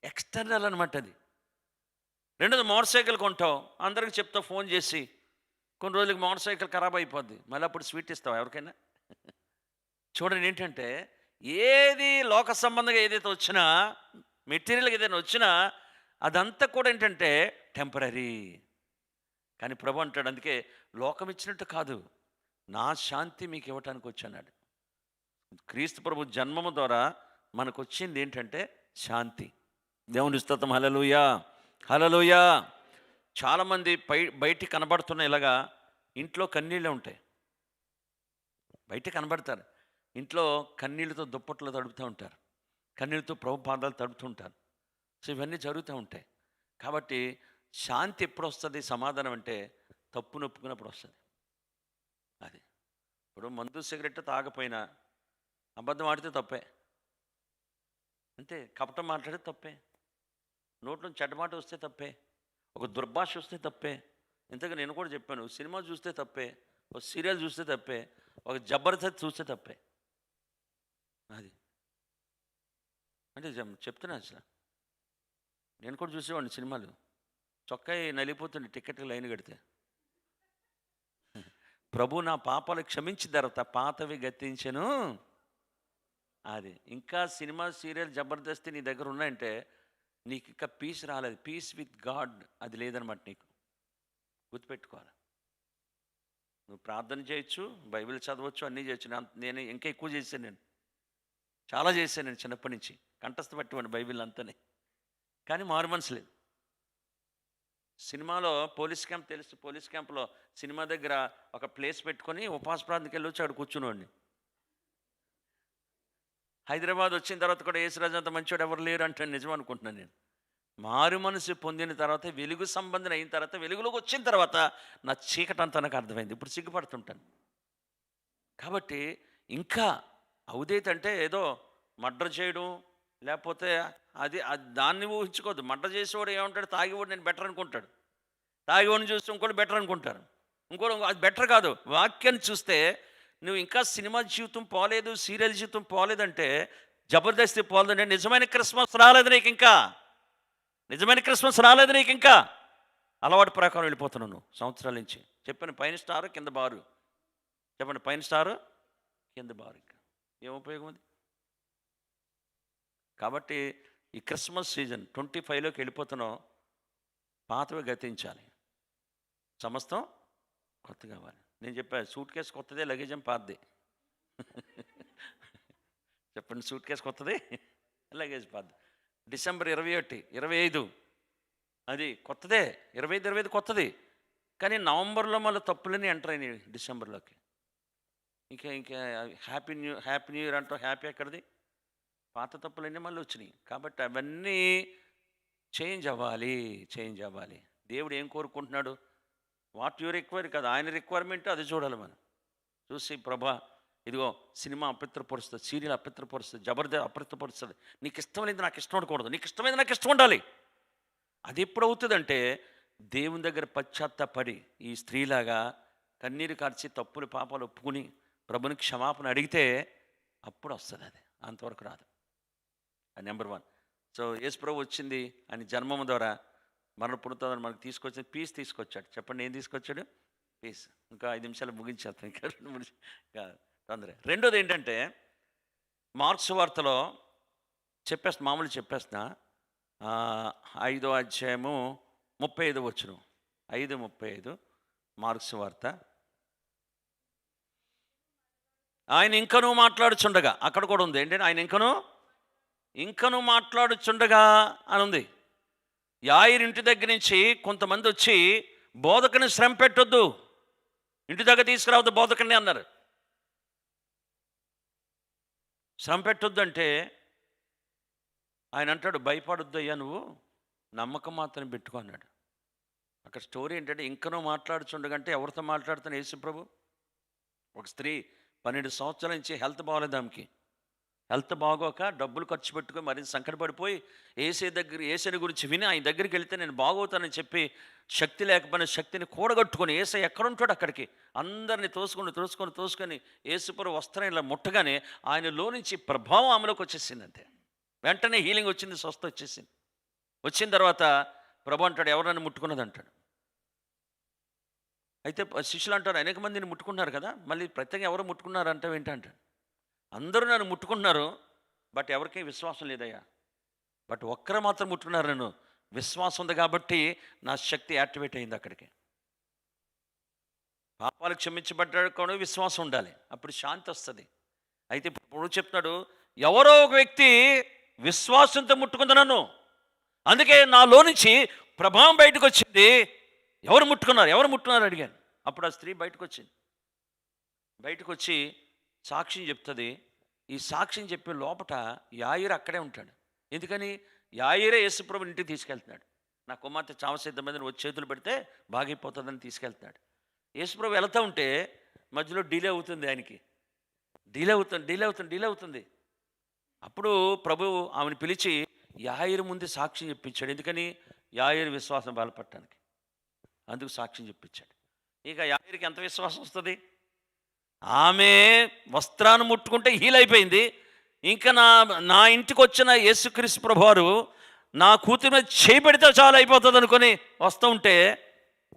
ఎక్స్టర్నల్ అనమాట అది. రెండోది, మోటార్ సైకిల్ కొంటావు, అందరికి చెప్తావు ఫోన్ చేసి, కొన్ని రోజులకి మోటార్ సైకిల్ ఖరాబ్ అయిపోద్ది, మళ్ళీ అప్పుడు స్వీట్ ఇస్తావు ఎవరికైనా. చూడండి ఏంటంటే, ఏది లోక సంబంధంగా ఏదైతే వచ్చినా, మెటీరియల్గా ఏదైనా వచ్చినా, అదంతా కూడా ఏంటంటే టెంపరరీ. కానీ ప్రభు అంటాడు, అందుకే లోకం ఇచ్చినట్టు కాదు, నా శాంతి మీకు ఇవ్వటానికి వచ్చాడు. క్రీస్తు ప్రభు జన్మము ద్వారా మనకు వచ్చింది ఏంటంటే శాంతి. దేవుని స్తోత్రం. హల్లెలూయా, హల్లెలూయా. చాలామంది బయటికి కనబడుతున్న ఇలాగా ఇంట్లో కన్నీళ్ళే ఉంటాయి. బయట కనబడతారు, ఇంట్లో కన్నీళ్ళతో దుప్పట్లు తడుపుతూ ఉంటారు, కన్నీళ్ళతో ప్రభు పాదాలు తడుపుతూ ఉంటారు. సో ఇవన్నీ జరుగుతూ ఉంటాయి. కాబట్టి శాంతి ఎప్పుడు వస్తుంది, సమాధానం అంటే తప్పు నొప్పుకున్నప్పుడు వస్తుంది. అది ఇప్పుడు మందు సిగరెట్ తాగపోయినా అబద్ధం ఆడితే తప్పే, అంతే. కపటం మాట్లాడితే తప్పే, నోట్లో చెడ్డ మాట వస్తే తప్పే, ఒక దుర్భాష వస్తే తప్పే. ఇంతగా నేను కూడా చెప్పాను, సినిమా చూస్తే తప్పే, ఒక సీరియల్ చూస్తే తప్పే, ఒక జబర్దస్త్ చూస్తే తప్పే. అది అంటే చెప్తున్నా. అసలు నేను కూడా చూసేవాడిని సినిమాలు, చొక్కా నలిగిపోతుండే టికెట్ లైన్ కడితే. ప్రభు నా పాపాలు క్షమించిన తర్వాత పాతవి గతించెను. అది ఇంకా సినిమా సీరియల్ జబర్దస్తి నీ దగ్గర ఉన్నాయంటే నీకు ఇంకా పీస్ రాలేదు, పీస్ విత్ గాడ్ అది లేదనమాట. నీకు గుర్తుపెట్టుకోవాలి. నువ్వు ప్రార్థన చేయొచ్చు, బైబిల్ చదవచ్చు, అన్నీ చేయొచ్చు. నేను ఇంకా ఎక్కువ చేశాను, నేను చాలా చేశాను. నేను చిన్నప్పటి నుంచి కంఠస్థ పట్టివ్వండి బైబిల్ అంతనే, కానీ మారు మనసు లేదు. సినిమాలో పోలీస్ క్యాంప్ తెలుసు, పోలీస్ క్యాంప్లో సినిమా దగ్గర ఒక ప్లేస్ పెట్టుకొని ఉపవాస ప్రార్థనకి వెళ్ళి వచ్చి అక్కడ కూర్చునేవాడిని. హైదరాబాద్ వచ్చిన తర్వాత కూడా యేసురాజు అంత మంచివాడు ఎవరు లేరు అంటే నిజం అనుకుంటున్నాను నేను. మారు మనసు పొందిన తర్వాత, వెలుగు సంబంధం అయిన తర్వాత, వెలుగులోకి వచ్చిన తర్వాత నా చీకటంతా నాకు అర్థమైంది. ఇప్పుడు సిగ్గుపడుతుంటాను. కాబట్టి ఇంకా అవుదేతంటే ఏదో మర్డర్ చేయడం, లేకపోతే అది దాన్ని ఊహించుకోవద్దు. మర్డర్ చేసేవాడు ఏమంటాడు, తాగేవాడు నేను బెటర్ అనుకుంటాడు, తాగేవాడిని చూస్తే ఇంకోటి బెటర్ అనుకుంటారు, ఇంకోటి అది బెటర్ కాదు. వాక్యాన్ని చూస్తే నువ్వు ఇంకా సినిమా జీవితం పోలేదు, సీరియల్ జీవితం పోలేదంటే, జబర్దస్తి పోలేదంటే నిజమైన క్రిస్మస్ రాలేదు నీకు ఇంకా, నిజమైన క్రిస్మస్ రాలేదు నీకు ఇంకా. అలవాటు ప్రకారం వెళ్ళిపోతున్నావు నువ్వు సంవత్సరాల నుంచి. చెప్పాను పైన స్టారు కింద బారు, చెప్పండి పైన స్టారు కింద బారు, ఇంకా ఏం ఉపయోగం అది. కాబట్టి ఈ క్రిస్మస్ సీజన్ 25లోకి వెళ్ళిపోతున్నావు, పాతవి గతించాలి, సమస్తం కొత్త కావాలి. నేను చెప్పాను సూట్ కేసు కొత్తదే, లగేజ్ ఏం పాతదే. చెప్పండి, సూట్ కేసు కొత్తది, లగేజ్ పాతది. డిసెంబర్ 21, 25 అది కొత్తదే, 25, 25 కొత్తది. కానీ నవంబర్లో మళ్ళీ తప్పులని ఎంటర్ అయినాయి డిసెంబర్లోకి. ఇంకా హ్యాపీ న్యూ ఇయర్ అంటావు, హ్యాపీ ఎక్కడిది, పాత తప్పులన్నీ మళ్ళీ వచ్చినాయి. కాబట్టి అవన్నీ చేంజ్ అవ్వాలి. దేవుడు ఏం కోరుకుంటున్నాడు, వాట్ యు రిక్వైర్ కదా, ఆయన రిక్వైర్మెంట్ అది చూడాలి మనం. చూసి ప్రభా ఇదిగో సినిమా అపవిత్రపరుస్తుంది, సీరియల్ అపవిత్రపరుస్తుంది, జబర్దస్త్ అపవిత్రపరుస్తుంది, నీకు ఇష్టమైనది నాకు ఇష్టం ఉండకూడదు, నీకు ఇష్టమైనది నాకు ఇష్టం ఉండాలి. అది ఎప్పుడు అవుతుందంటే దేవుని దగ్గర పశ్చాత్తాపడి ఈ స్త్రీలాగా కన్నీరు కార్చి తప్పులు పాపాలు ఒప్పుకుని ప్రభుని క్షమాపణ అడిగితే అప్పుడు వస్తుంది. అది అంతవరకు రాదు. అది నెంబర్ 1. సో యేసు ప్రభు వచ్చింది ఆయన జన్మం ద్వారా, మరణ పునరుత్థానం మనకు తీసుకొచ్చి పీస్ తీసుకొచ్చాడు. చెప్పండి ఏం తీసుకొచ్చాడు, పీస్. ఇంకా 5 నిమిషాలు ముగించేస్తాను, ఇంకా 2 నిమిషాలు తొందర. రెండోది ఏంటంటే మార్క్స్ వార్తలో మామూలు చెప్పేస్తున్నా, 5వ అధ్యాయము 35వ వచనం, 5:35 మార్క్స్ వార్త. ఆయన ఇంకనూ మాట్లాడుచుండగా, అక్కడ కూడా ఉంది ఏంటంటే ఆయన ఇంకనూ మాట్లాడుచుండగా అని ఉంది. యాయిరు ఇంటి దగ్గర నుంచి కొంతమంది వచ్చి బోధకుని శ్రమ పెట్టొద్దు, ఇంటి దగ్గర తీసుకురావద్దు బోధకుని అన్నారు. శ్రమ పెట్టొద్దు అంటే ఆయన అంటాడు, భయపడొద్దు అయ్యా, నువ్వు నమ్మకం మాత్రం పెట్టుకో అన్నాడు. అక్కడ స్టోరీ ఏంటంటే ఇంకనూ మాట్లాడుచుండగంటే ఎవరితో మాట్లాడుతాను యేసు ప్రభు, ఒక స్త్రీ 12 సంవత్సరాల నుంచి హెల్త్ బాగోలేదు ఆమెకి, హెల్త్ బాగోక డబ్బులు ఖర్చు పెట్టుకొని మరింత సంకటపడిపోయి ఏసైని గురించి విని ఆయన దగ్గరికి వెళ్తే నేను బాగవుతానని చెప్పి శక్తి లేకపోయినా శక్తిని కూడగట్టుకొని ఏసై ఎక్కడుంటాడు అక్కడికి అందరినీ తోసుకొని ఏసుపుర వస్త్రం ఇలా ముట్టగానే ఆయనలో నుంచి ప్రభావం ఆమెలోకి వచ్చేసింది. అంతే, వెంటనే హీలింగ్ వచ్చింది, స్వస్థ వచ్చేసింది. వచ్చిన తర్వాత ప్రభు అంటాడు, ఎవరన్నా ముట్టుకున్నది అంటాడు. అయితే శిష్యులు అంటారు, అనేక మందిని ముట్టుకున్నారు కదా, మళ్ళీ ప్రత్యేకంగా ఎవరు ముట్టుకున్నారు అంటే ఏంటంటాడు. అందరూ నన్ను ముట్టుకుంటున్నారు, బట్ ఎవరికీ విశ్వాసం లేదయ్యా. బట్ ఒక్కరు మాత్రం ముట్టుకున్నారు, నన్ను విశ్వాసం ఉంది కాబట్టి నా శక్తి యాక్టివేట్ అయింది. అక్కడికి పాపాలు క్షమించబడ్డాడు కూడా విశ్వాసం ఉండాలి, అప్పుడు శాంతి వస్తుంది. అయితే ఇప్పుడు చెప్తున్నాడు, ఎవరో ఒక వ్యక్తి విశ్వాసంతో ముట్టుకుంది నన్ను, అందుకే నాలో నుంచి ప్రభావం బయటకు వచ్చింది. ఎవరు ముట్టుకున్నారు అడిగాను. అప్పుడు ఆ స్త్రీ బయటకు వచ్చి సాక్ష్యం చెప్తుంది. ఈ సాక్ష్యం చెప్పే లోపట యాయిరు అక్కడే ఉంటాడు. ఎందుకని? యాయిరే యేసుప్రభు ఇంటికి తీసుకెళ్తున్నాడు. నా కుమార్తె చావసిద్ధమైందని వచ్చి చేతులు పెడితే బాగైపోతుందని తీసుకెళ్తున్నాడు. యేసుప్రభు వెళ్తూ ఉంటే మధ్యలో డిలే అవుతుంది, ఆయనకి డిలే అవుతుంది. అప్పుడు ప్రభు ఆమెను పిలిచి యాయిరు ముందు సాక్ష్యం చెప్పించాడు. ఎందుకని? యాయిరు విశ్వాసం బలపడటానికి, అందుకు సాక్ష్యం చెప్పించాడు. ఇక యాయిరికి ఎంత విశ్వాసం వస్తుంది? ఆమె వస్త్రాన్ని ముట్టుకుంటే హీల్ అయిపోయింది. ఇంకా నా ఇంటికి వచ్చిన యేసుక్రీస్తు ప్రభువారు నా కూతురు మీద చేయి పెడితే చాలా అయిపోతుంది అనుకొని వస్తూ ఉంటే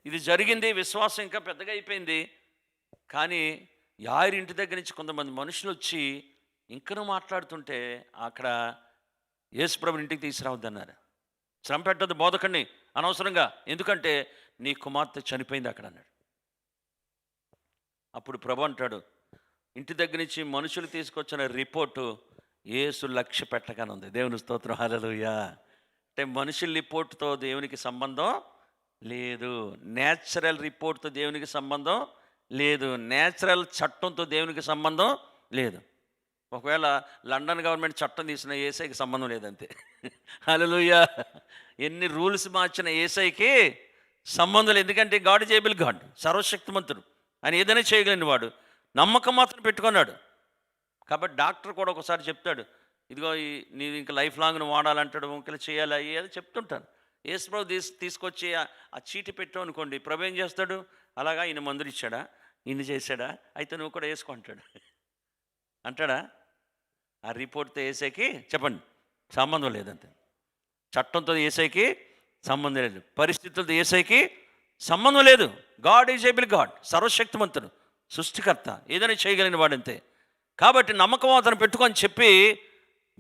ఇది జరిగింది. విశ్వాసం ఇంకా పెద్దగా అయిపోయింది. కానీ యాయిరు ఇంటి దగ్గర నుంచి కొంతమంది మనుషులు వచ్చి ఇంకనూ మాట్లాడుతుంటే అక్కడ యేసుప్రభుని ఇంటికి తీసుకురావద్దన్నారు. శ్రమ పెట్టద్దు బోధకుడిని అనవసరంగా, ఎందుకంటే నీ కుమార్తె చనిపోయింది అక్కడ అన్నాడు. అప్పుడు ప్రభు అంటాడు, ఇంటి దగ్గర నుంచి మనుషులు తీసుకొచ్చిన రిపోర్టు యేసు లక్ష్య పెట్టగానే ఉంది. దేవుని స్తోత్రం, హల్లెలూయా. అంటే మనుషుల రిపోర్టుతో దేవునికి సంబంధం లేదు, నేచురల్ రిపోర్ట్తో దేవునికి సంబంధం లేదు, నేచురల్ చట్టంతో దేవునికి సంబంధం లేదు. ఒకవేళ లండన్ గవర్నమెంట్ చట్టం తీసిన ఏసైకి సంబంధం లేదంతే. హల్లెలూయా. ఎన్ని రూల్స్ మార్చిన ఏసైకి సంబంధం లేదు. ఎందుకంటే గాడ్ ఈజ్ ఏబుల్ గాడ్, సర్వశక్తిమంతుడు, ఆయన ఏదైనా చేయగలిగిన వాడు. నమ్మకం మాత్రం పెట్టుకున్నాడు. కాబట్టి డాక్టర్ కూడా ఒకసారి చెప్తాడు, ఇదిగో నీవు ఇంకా లైఫ్ లాంగ్ నువ్వు వాడాలంటాడు, ఇంకా చేయాలి ఏదో చెప్తుంటాను. యేసుప్రభు తీసుకొచ్చి ఆ చీటి పెట్టావు అనుకోండి, ప్రభు ఏం చేస్తాడు? అలాగా ఈయన మందులు ఇచ్చాడా, ఈయన చేశాడా, అయితే నువ్వు కూడా వేసుకో అంటాడా? ఆ రిపోర్ట్తో ఏసైకి చెప్పండి సంబంధం లేదంతే. చట్టంతో ఏసైకి సంబంధం లేదు, పరిస్థితులతో ఏసైకి సంబంధం లేదు. గాడ్ ఈజ్ ఏబుల్ గాడ్, సర్వశక్తిమంతుడు, సృష్టికర్త, ఏదైనా చేయగలిగిన వాడంతే. కాబట్టి నమ్మకం అతను పెట్టుకొని చెప్పి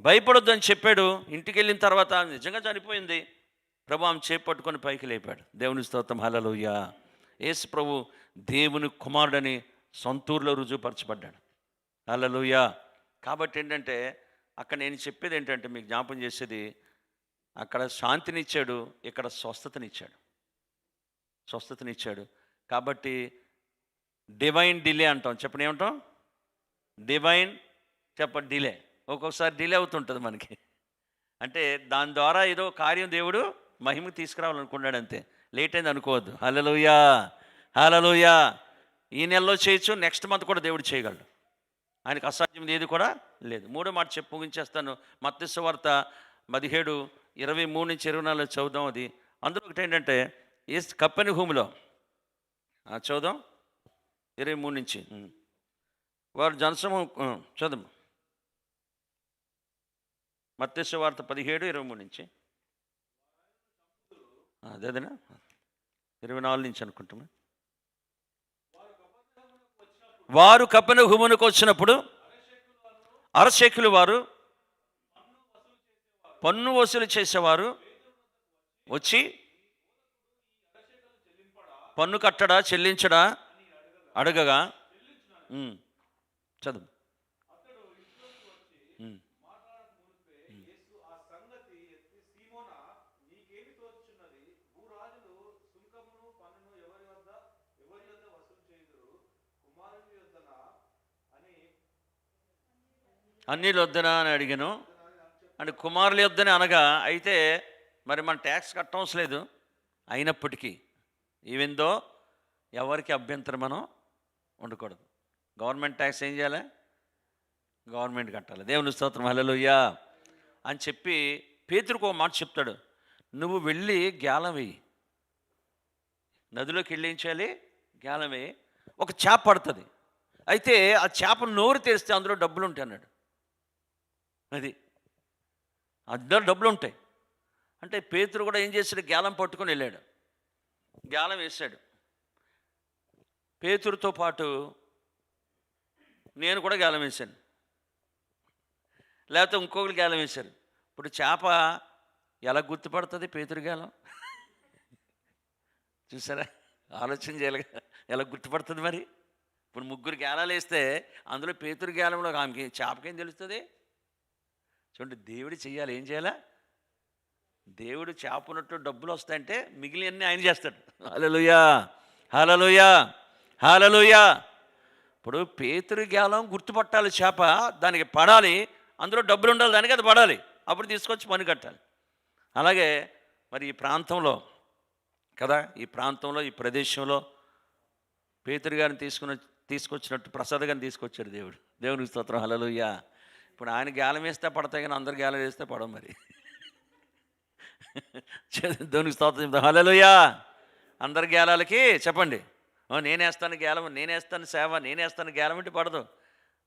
భయపడొద్దు అని చెప్పాడు. ఇంటికి వెళ్ళిన తర్వాత నిజంగా చనిపోయింది. ప్రభు ఆమె చేపట్టుకొని పైకి లేపాడు. దేవుని స్తోత్రం, హల్లెలూయా. యేసు ప్రభు దేవుని కుమారుడని సొంతూరులో రుజువుపరచబడ్డాడు. హల్లెలూయా. కాబట్టి ఏంటంటే అక్కడ నేను చెప్పేది ఏంటంటే, మీకు జ్ఞాపం చేసేది, అక్కడ శాంతినిచ్చాడు, ఇక్కడ స్వస్థతనిచ్చాడు. కాబట్టి డివైన్ డిలే అంటాం. చెప్పండి ఏమంటాం? Divine delay. ఒక్కొక్కసారి డిలే అవుతుంటుంది మనకి. అంటే దాని ద్వారా ఏదో కార్యం దేవుడు మహిమకు తీసుకురావాలనుకున్నాడు అంతే. లేట్ అయింది అనుకోవద్దు. హల్లెలూయా, హల్లెలూయా. ఈ నెలలో చేయొచ్చు, నెక్స్ట్ మంత్ కూడా దేవుడు చేయగలడు. ఆయనకు అసాధ్యం ఏది కూడా లేదు. మూడో మాట చెప్పి ముగించేస్తాను. మత్తయి సువార్త 17:23-24 చదువుదాం. అది అందులో ఒకటి ఏంటంటే, కపెర్నహూములో చదువుదాం 23 నుంచి. వారు జనసమూహం చదువు. మత్తయి సువార్త 17:23 నుంచి, అదేనా 24 నుంచి అనుకుంటున్నా. వారు కపెర్నహూమునకు వచ్చినప్పుడు అరశేకులు వారు పన్ను వసూలు చేసేవారు వచ్చి, పన్ను కట్టడా చెల్లించడా అడగగా, చదువు. అన్యుల వద్దనా అని అడిగాను. అంటే కుమారుల వద్దని అనగా, అయితే మరి మన ట్యాక్స్ కట్టవలసిన లేదు. అయినప్పటికీ ఈవెందో ఎవరికి అభ్యంతరం మనం ఉండకూడదు. గవర్నమెంట్ ట్యాక్స్ ఏం చేయాలి? గవర్నమెంట్ కట్టాలి. దేవుని స్తోత్రం, హల్లెలూయా అని చెప్పి పేతురుకు ఒక మాట చెప్తాడు, నువ్వు వెళ్ళి గేలం వేయి, నదిలోకి వెళ్ళి ఏం చేయాలి, గేలం వేయి, ఒక చేప పడుతుంది, అయితే ఆ చేప నోరు తెరిస్తే అందులో డబ్బులు ఉంటాయి అన్నాడు. అది అందులో డబ్బులు ఉంటాయి అంటే పేతురు కూడా ఏం చేశాడు, గేలం పట్టుకొని వెళ్ళాడు, గేలం వేశాడు. పేతురుతో పాటు నేను కూడా గేలం వేశాను, లేకపోతే ఇంకొకరు గేలం వేశారు. ఇప్పుడు చేప ఎలా గుర్తుపడుతుంది పేతురు గేలం? చూసారా, ఆలోచన చేయాలి, ఎలా గుర్తుపడుతుంది మరి? ఇప్పుడు ముగ్గురు గేలాలు వేస్తే అందులో పేతురు గేలంలో ఆమెకి చేపకేం తెలుస్తుంది? చూడండి, దేవుడు చెయ్యాలి, ఏం చేయాలా? దేవుడు చేప ఉన్నట్టు డబ్బులు వస్తాయంటే మిగిలినన్నీ ఆయన చేస్తాడు. హల్లెలూయా, హల్లెలూయా, హల్లెలూయా. ఇప్పుడు పేతురు గేలం గుర్తుపట్టాలి, చేప దానికి పడాలి, అందులో డబ్బులు ఉండాలి, దానికి అది పడాలి, అప్పుడు తీసుకొచ్చి పని కట్టాలి. అలాగే మరి ఈ ప్రాంతంలో కదా, ఈ ప్రాంతంలో ఈ ప్రదేశంలో పేతురు గారిని తీసుకొచ్చినట్టు ప్రసాద్ గారిని తీసుకొచ్చాడు దేవుడు. దేవునికి స్తోత్రం, హల్లెలూయా. ఇప్పుడు ఆయన గేలం వేస్తే పడతాయి, కానీ అందరు గేలం వేస్తే పడవు మరి. దేవునికి స్తోత్రం, హల్లెలూయా. అందరి గేలాలకి చెప్పండి, నేనేస్తాను గేలం, నేనేస్తాను సేవ, నేనేస్తాను గేలం అంటే పడదు.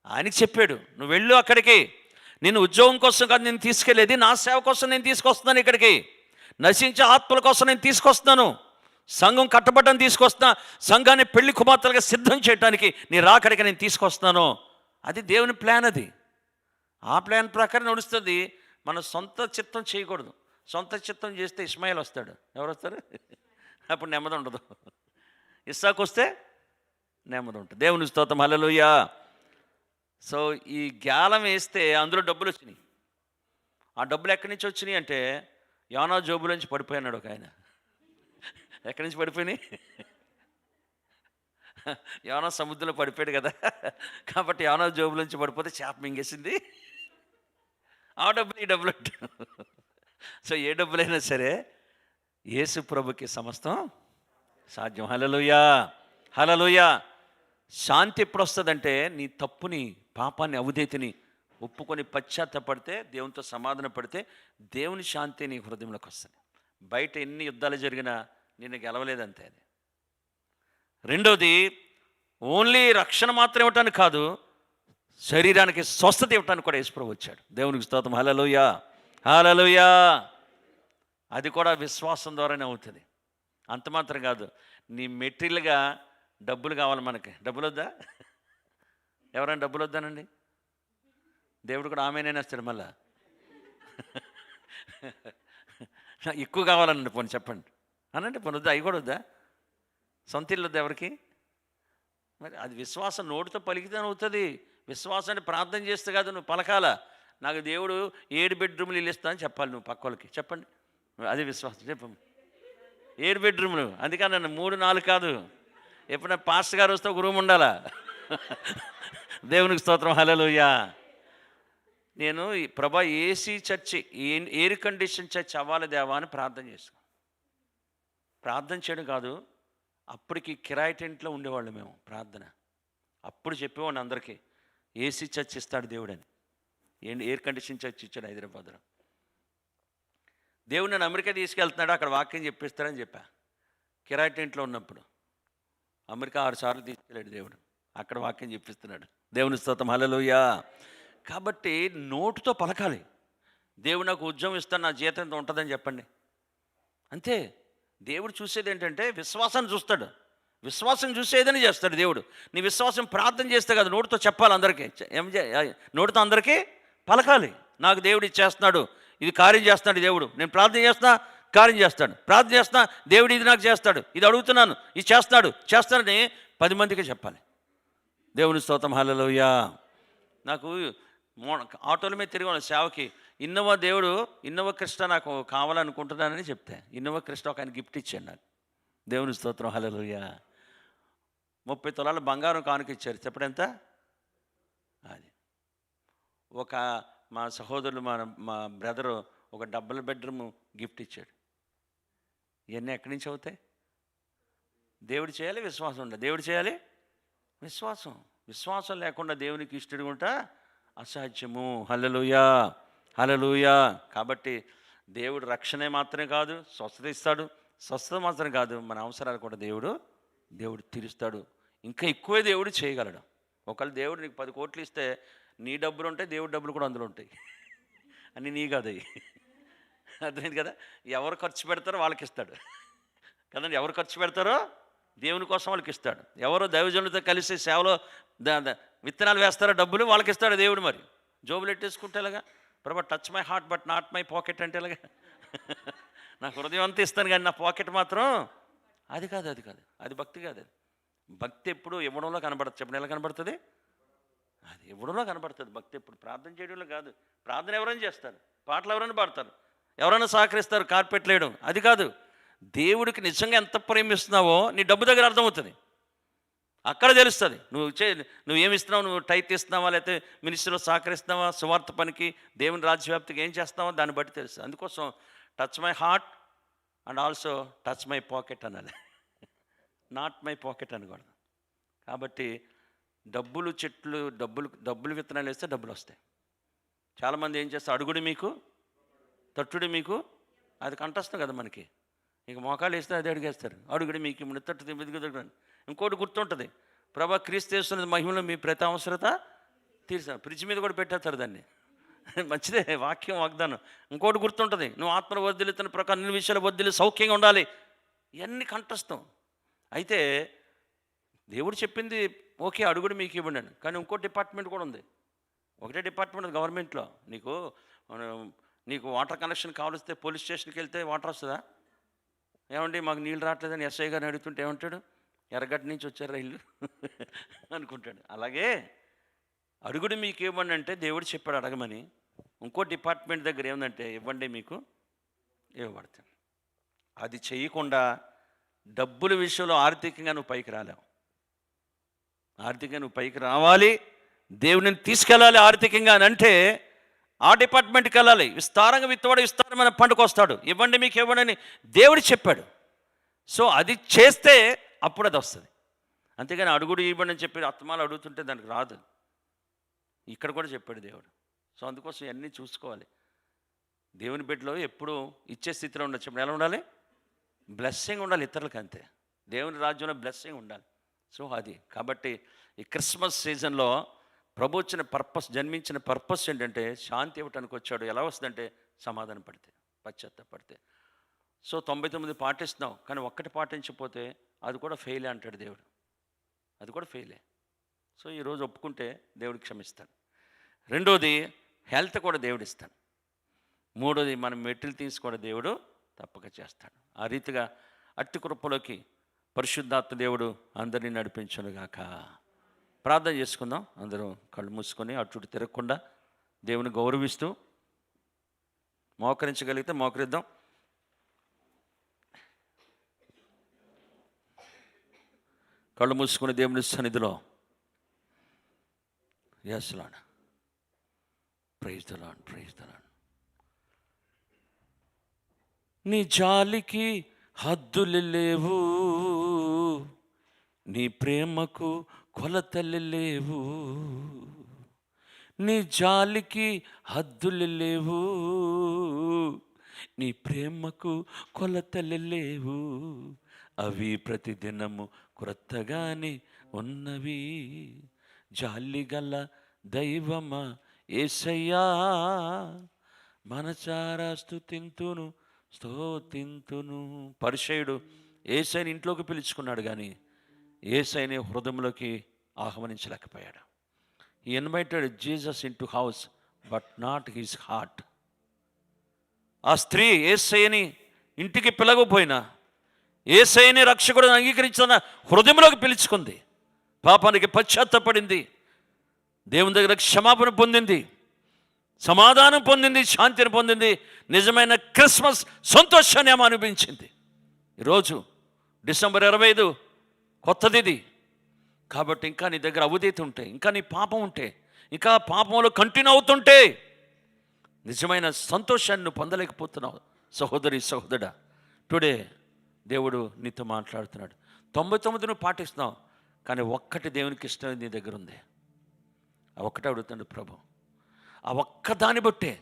ఆయనకి చెప్పాడు, నువ్వు వెళ్ళు అక్కడికి, నేను ఉద్యోగం కోసం కాదు నేను తీసుకెళ్ళేది, నా సేవ కోసం నేను తీసుకొస్తున్నాను, ఇక్కడికి నశించే ఆత్మల కోసం నేను తీసుకొస్తున్నాను, సంఘం కట్టబడ్డని తీసుకొస్తున్నా, సంఘాన్ని పెళ్లి కుమార్తెలుగా సిద్ధం చేయడానికి నీ రాకడికి నేను తీసుకొస్తున్నాను. అది దేవుని ప్లాన్. అది ఆ ప్లాన్ ప్రకారం నడుస్తుంది. మన సొంత చిత్తం చేయకూడదు. సొంత చిత్తం చేస్తే ఇస్మాయిల్ వస్తాడు. ఎవరు వస్తారు? అప్పుడు నెమ్మది ఉండదు. ఇస్సాకు వస్తే నెమ్మది ఉంటుంది. దేవుని స్తోత్రం, హల్లెలూయా. సో ఈ గేలం వేస్తే అందులో డబ్బులు వచ్చినాయి. ఆ డబ్బులు ఎక్కడి నుంచి వచ్చినాయి అంటే యోనా జోబులోంచి పడిపోయినాడు ఒక ఆయన. ఎక్కడి నుంచి పడిపోయినాయి? యోనా సముద్రంలో పడిపోయాడు కదా, కాబట్టి యోనా జోబులోంచి పడిపోతే చేప మింగేసింది. ఆ డబ్బులు ఈ డబ్బులు అంటారు. సో ఏ డబ్బులైనా సరే యేసు ప్రభుకి సమస్తం సాధ్యం. హల్లెలూయా, హల్లెలూయా. శాంతి ఎప్పుడు వస్తుందంటే నీ తప్పుని, పాపాన్ని, అవిధేయతని ఒప్పుకొని పశ్చాత్తపడితే, దేవునితో సమాధాన పడితే దేవుని శాంతి నీ హృదయంలోకి వస్తుంది. బయట ఎన్ని యుద్ధాలు జరిగినా నిన్ను గెలవలేదంతే. అది రెండోది, ఓన్లీ రక్షణ మాత్రం ఇవ్వటానికి కాదు, శరీరానికి స్వస్థత ఇవ్వటానికి కూడా యేసుప్రభు వచ్చాడు. దేవునికి స్తోత్రం, హల్లెలూయా, హల్లెలూయా. అది కూడా విశ్వాసం ద్వారానే అవుతుంది. అంత మాత్రం కాదు, నీ మెటీరియల్గా డబ్బులు కావాలి మనకి. డబ్బులు వద్దా? ఎవరైనా డబ్బులు వద్దానండి? దేవుడు కూడా ఆమెనే వస్తాడు మళ్ళా. ఎక్కువ కావాలనండి, పోనీ చెప్పండి అనండి, పోనీ వద్దా? అవి కూడా వద్దా? సొంత ఇల్లు వద్దా ఎవరికి? మరి అది విశ్వాసం నోటితో పలికితే అవుతుంది. విశ్వాసాన్ని ప్రార్థన చేస్తే కాదు, నువ్వు పలకాల. నాకు దేవుడు 7 బెడ్రూమ్లు ఇల్లు ఇస్తానని చెప్పాలి నువ్వు పక్క వాళ్ళకి. చెప్పండి, అది విశ్వాసం. చెప్పు, 7 బెడ్రూమ్లు. అందుకని 3, 4 కాదు. ఎప్పుడైనా పాస్టర్ గారు వస్తే ఒక రూమ్ ఉండాలా? దేవునికి స్తోత్రం, హల్లెలూయా. నేను ప్రభా AC church, air condition church అవ్వాలి దేవా అని ప్రార్థన చేస్తాను. ప్రార్థన చేయడం కాదు, అప్పటికి కిరాయి టెంట్లో ఉండేవాళ్ళు మేము. ప్రార్థన అప్పుడు చెప్పేవాడిని అందరికీ, ఏసీ చర్చ్ ఇస్తాడు దేవుడని. ఎయిర్ కండిషన్ చర్చ్ ఇచ్చాడు హైదరాబాద్లో. దేవుడు నన్ను అమెరికా తీసుకెళ్తున్నాడు, అక్కడ వాక్యం చెప్పిస్తాడని చెప్పా. కిరాయి టెంట్లో ఉన్నప్పుడు అమెరికా 6 సార్లు తీసుకెళ్ళాడు దేవుడు, అక్కడ వాక్యం చెప్పిస్తున్నాడు. దేవుని స్తోత్రం, హల్లెలూయా. కాబట్టి నోటుతో పలకాలి. దేవుడు నాకు ఉద్యోగం ఇస్తాను, నా జీతం ఎంత ఉంటుందని చెప్పండి, అంతే. దేవుడు చూసేది ఏంటంటే విశ్వాసాన్ని చూస్తాడు. విశ్వాసం చూసేదని చేస్తాడు దేవుడు. నీ విశ్వాసం ప్రార్థన చేస్తే కదా, నోటితో చెప్పాలి అందరికీ. నోటితో అందరికీ పలకాలి, నాకు దేవుడు ఇది చేస్తున్నాడు, ఇది కార్యం చేస్తున్నాడు దేవుడు. నేను ప్రార్థన చేస్తున్నా, కార్యం చేస్తాడు. ప్రార్థన చేస్తున్నా, దేవుడు ఇది నాకు చేస్తాడు, ఇది అడుగుతున్నాను, ఇది చేస్తాడని 10 మందికి చెప్పాలి. దేవుని స్తోత్రం, హల్లెలూయా. నాకు ఆటోల మీద తిరిగి సేవకి ఇన్నోవా క్రిస్టా నాకు కావాలనుకుంటున్నానని చెప్తే, ఇన్నోవా క్రిస్టా ఒక ఆయన గిఫ్ట్ ఇచ్చాడు నాకు. దేవుని స్తోత్రం, హల్లెలూయా. 30 తులాల బంగారం కానుక ఇచ్చారు. చెప్పండి ఎంత? అది ఒక మా సహోదరులు, మా బ్రదరు ఒక 2 బెడ్రూమ్ గిఫ్ట్ ఇచ్చాడు. ఇవన్నీ ఎక్కడి నుంచి అవుతాయి? దేవుడు చేయాలి, విశ్వాసం ఉండాలి. దేవుడు చేయాలి, విశ్వాసం లేకుండా దేవునికి ఇష్టడుగుంటా అసాధ్యము. హల్లెలూయా, హల్లెలూయా. కాబట్టి దేవుడు రక్షణే మాత్రమే కాదు, స్వస్థత ఇస్తాడు. స్వస్థత మాత్రం కాదు, మన అవసరాలు కూడా దేవుడు తీరుస్తాడు. ఇంకా ఎక్కువే దేవుడు చేయగలడు. ఒకవేళ దేవుడు నీకు 10 కోట్లు ఇస్తే నీ డబ్బులు ఉంటాయి, దేవుడి డబ్బులు కూడా అందులో ఉంటాయి. అన్నీ నీ కాదు అవి. అర్థమైంది కదా? ఎవరు ఖర్చు పెడతారో వాళ్ళకి ఇస్తాడు కదండి. ఎవరు ఖర్చు పెడతారో దేవుని కోసం వాళ్ళకి ఇస్తాడు. ఎవరు దైవజనులతో కలిసి సేవలో విత్తనాలు వేస్తారో డబ్బులు వాళ్ళకి ఇస్తాడు దేవుడు. మరి జోబులు ఎట్టేసుకుంటే ఎలాగా? ప్రభా touch my heart but not my pocket అంటే ఎలాగా? నా హృదయం అంతా ఇస్తాను కానీ నా పాకెట్ మాత్రం అది కాదు. అది భక్తి కాదు. అది భక్తి ఎప్పుడు ఇవ్వడంలో కనబడుతుంది. చెప్పండి, ఎలా కనబడుతుంది? అది ఇవ్వడంలో కనబడుతుంది భక్తి. ఎప్పుడు ప్రార్థన చేయడంలో కాదు. ప్రార్థన ఎవరైనా చేస్తారు, పాటలు ఎవరైనా పాడతారు, ఎవరైనా సహకరిస్తారు, కార్పెట్లు వేయడం, అది కాదు. దేవుడికి నిజంగా ఎంత ప్రేమిస్తున్నావో నీ డబ్బు దగ్గర అర్థమవుతుంది. అక్కడ తెలుస్తుంది నువ్వు ఏమి ఇస్తున్నావు. నువ్వు టైత్ ఇస్తున్నావా, లేకపోతే మినిస్ట్రీలో సహకరిస్తున్నావా, సువార్త పనికి, దేవుని రాజ్యవ్యాప్తికి ఏం చేస్తావో దాన్ని బట్టి తెలుస్తుంది. అందుకోసం touch my heart and also touch my pocket అనాలి, నాట్ మై పాకెట్ అనకూడదు. కాబట్టి డబ్బులు విత్తనాలు వేస్తే డబ్బులు వస్తాయి. చాలామంది ఏం చేస్తారు, అడుగుడు మీకు తట్టుడు మీకు, అది కంటొస్తుంది కదా మనకి. ఇంక మోకాలు వేస్తే అదే అడిగేస్తారు, అడుగుడు మీకు ఇప్పుడు తట్టు. ఇంకోటి గుర్తుంటుంది, ప్రభా క్రీస్తు చేస్తున్నది మహిమలో మీ ప్రతి అవసరత తీర్చాను. ఫ్రిడ్జ్ మీద కూడా పెట్టేస్తారు దాన్ని. మంచిదే, వాక్యం వాగ్దానం. ఇంకోటి గుర్తుంటుంది, నువ్వు ఆత్మను వర్ధిల్లుతున్న ప్రకారం అన్ని విషయాలు వర్ధిల్లి సౌఖ్యంగా ఉండాలి. ఇవన్నీ కంటొస్తాం. అయితే దేవుడు చెప్పింది ఓకే, అడుగుడు మీకు ఇవ్వండి. కానీ ఇంకో డిపార్ట్మెంట్ కూడా ఉంది. ఒకటే డిపార్ట్మెంట్ ఉంది గవర్నమెంట్లో. నీకు వాటర్ కనెక్షన్ కావలిస్తే పోలీస్ స్టేషన్కి వెళ్తే వాటర్ వస్తుందా? ఏమండి మాకు నీళ్ళు రావట్లేదని ఎస్ఐ గారిని అడుగుతుంటే ఏమంటాడు? ఎర్రగడ్డ నుంచి వచ్చారు రైళ్ళు అనుకుంటాడు. అలాగే అడుగుడు మీకు ఇవ్వండి అంటే దేవుడు చెప్పాడు అడగమని. ఇంకో డిపార్ట్మెంట్ దగ్గర ఏమందంటే ఇవ్వండి మీకు ఇవ్వబడతాను. అది చేయకుండా డబ్బుల విషయంలో ఆర్థికంగా నువ్వు పైకి రాలేవు. ఆర్థికంగా నువ్వు పైకి రావాలి, దేవుడిని తీసుకెళ్ళాలి ఆర్థికంగా అని అంటే ఆ డిపార్ట్మెంట్కి వెళ్ళాలి. విస్తారంగా విత్తవాడు విస్తారమైన పండుగ వస్తాడు. ఇవ్వండి మీకు ఇవ్వండి అని దేవుడు చెప్పాడు. సో అది చేస్తే అప్పుడు అది వస్తుంది. అంతేగాని అడుగుడు ఇవ్వండి అని చెప్పి అత్తమాలు అడుగుతుంటే దానికి రాదు. ఇక్కడ కూడా చెప్పాడు దేవుడు. సో అందుకోసం ఇవన్నీ చూసుకోవాలి. దేవుని బిడ్డలో ఎప్పుడు ఇచ్చే స్థితిలో ఉండొచ్చు. ఎలా ఉండాలి? బ్లెస్సింగ్ ఉండాలి ఇతరులకు. అంతే, దేవుని రాజ్యంలో బ్లెస్సింగ్ ఉండాలి. సో అది కాబట్టి ఈ క్రిస్మస్ సీజన్లో ప్రభు వచ్చిన పర్పస్, జన్మించిన పర్పస్ ఏంటంటే శాంతి ఇవ్వటానికి వచ్చాడు. ఎలా వస్తుందంటే సమాధానం పడితే, పశ్చాత్తాపడితే. సో 99 పాటిస్తున్నాం కానీ ఒక్కటి పాటించకపోతే అది కూడా ఫెయిలే అంటాడు దేవుడు. అది కూడా ఫెయిలే. సో ఈరోజు ఒప్పుకుంటే దేవుడు క్షమిస్తాడు. రెండోది హెల్త్ కూడా దేవుడు ఇస్తాడు. మూడోది మనం మెట్లు తీసి కూడా దేవుడు తప్పక చేస్తాడు. ఆ రీతిగా అట్టి కృపలోకి పరిశుద్ధాత్మ దేవుడు అందరినీ నడిపించునుగాక. ప్రార్థన చేసుకుందాం. అందరూ కళ్ళు మూసుకొని అటు తిరగకుండా దేవుని గౌరవిస్తూ మోకరించగలిగితే మోకరిద్దాం. కళ్ళు మూసుకుని దేవుని సన్నిధిలో yes Lord, praise the Lord, praise the Lord. నీ జాలికి హద్దులు లేవు, నీ ప్రేమకు కొలతలు లేవు. నీ జాలికి హద్దులు లేవు, నీ ప్రేమకు కొలతలు లేవు. అవి ప్రతిదినము క్రొత్తగానే ఉన్నవి. జాలిగల దైవమా యేసయ్యా, మనసారా స్తుతింతును స్తోతింతును. పరిచయుడు యేసయ్యని ఇంట్లోకి పిలుచుకున్నాడు కానీ యేసయ్యని హృదయంలోకి ఆహ్వానించలేకపోయాడు. He invited Jesus into house but not his heart. ఆ స్త్రీ యేసయ్యని ఇంటికి పిలవకపోయినా యేసయ్యని రక్షకుడు అంగీకరించిన హృదయంలోకి పిలుచుకుంది. పాపానికి పశ్చాత్తపడింది, దేవుని దగ్గర క్షమాపణ పొందింది, సమాధానం పొందింది, శాంతిని పొందింది. నిజమైన క్రిస్మస్ సంతోషాన్ని ఆమె అనిపించింది. ఈరోజు డిసెంబర్ 25 కొత్తది ఇది. కాబట్టి ఇంకా నీ దగ్గర అవధీతి ఉంటే, ఇంకా నీ పాపం ఉంటే, ఇంకా పాపంలో కంటిన్యూ అవుతుంటే నిజమైన సంతోషాన్ని నువ్వు పొందలేకపోతున్నావు సహోదరి సహోదరుడా. టుడే దేవుడు నీతో మాట్లాడుతున్నాడు. 99 నువ్వు పాటిస్తున్నావు కానీ ఒక్కటి దేవునికి ఇష్టం నీ దగ్గర ఉంది. ఆ ఒక్కటే అడుగుతాడు ప్రభు, ఆ ఒక్కదాన్ని బట్టే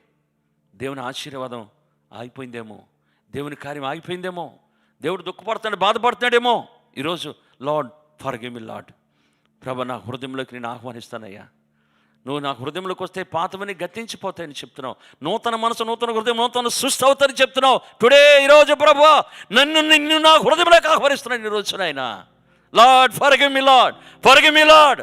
దేవుని ఆశీర్వాదం ఆగిపోయిందేమో, దేవుని కార్యం ఆగిపోయిందేమో, దేవుడు దుఃఖపడుతున్నాడు, బాధపడుతున్నాడేమో. ఈరోజు లార్డ్ ఫర్గివ్ మీ లార్డ్, ప్రభు నా హృదయంలోకి నేను ఆహ్వానిస్తానయ్యా. నువ్వు నా హృదయంలోకి వస్తే పాతవన్నీ గతించిపోతాయని చెప్తున్నావు. నూతన మనసు, నూతన హృదయం, నూతన సృష్టి అవుతాయని చెప్తున్నావు. టుడే ఈరోజు ప్రభు నిన్ను నా హృదయంలోకి ఆహ్వానిస్తున్నాను ఈరోజు నాయన. Lord forgive me lord, forgive me lord.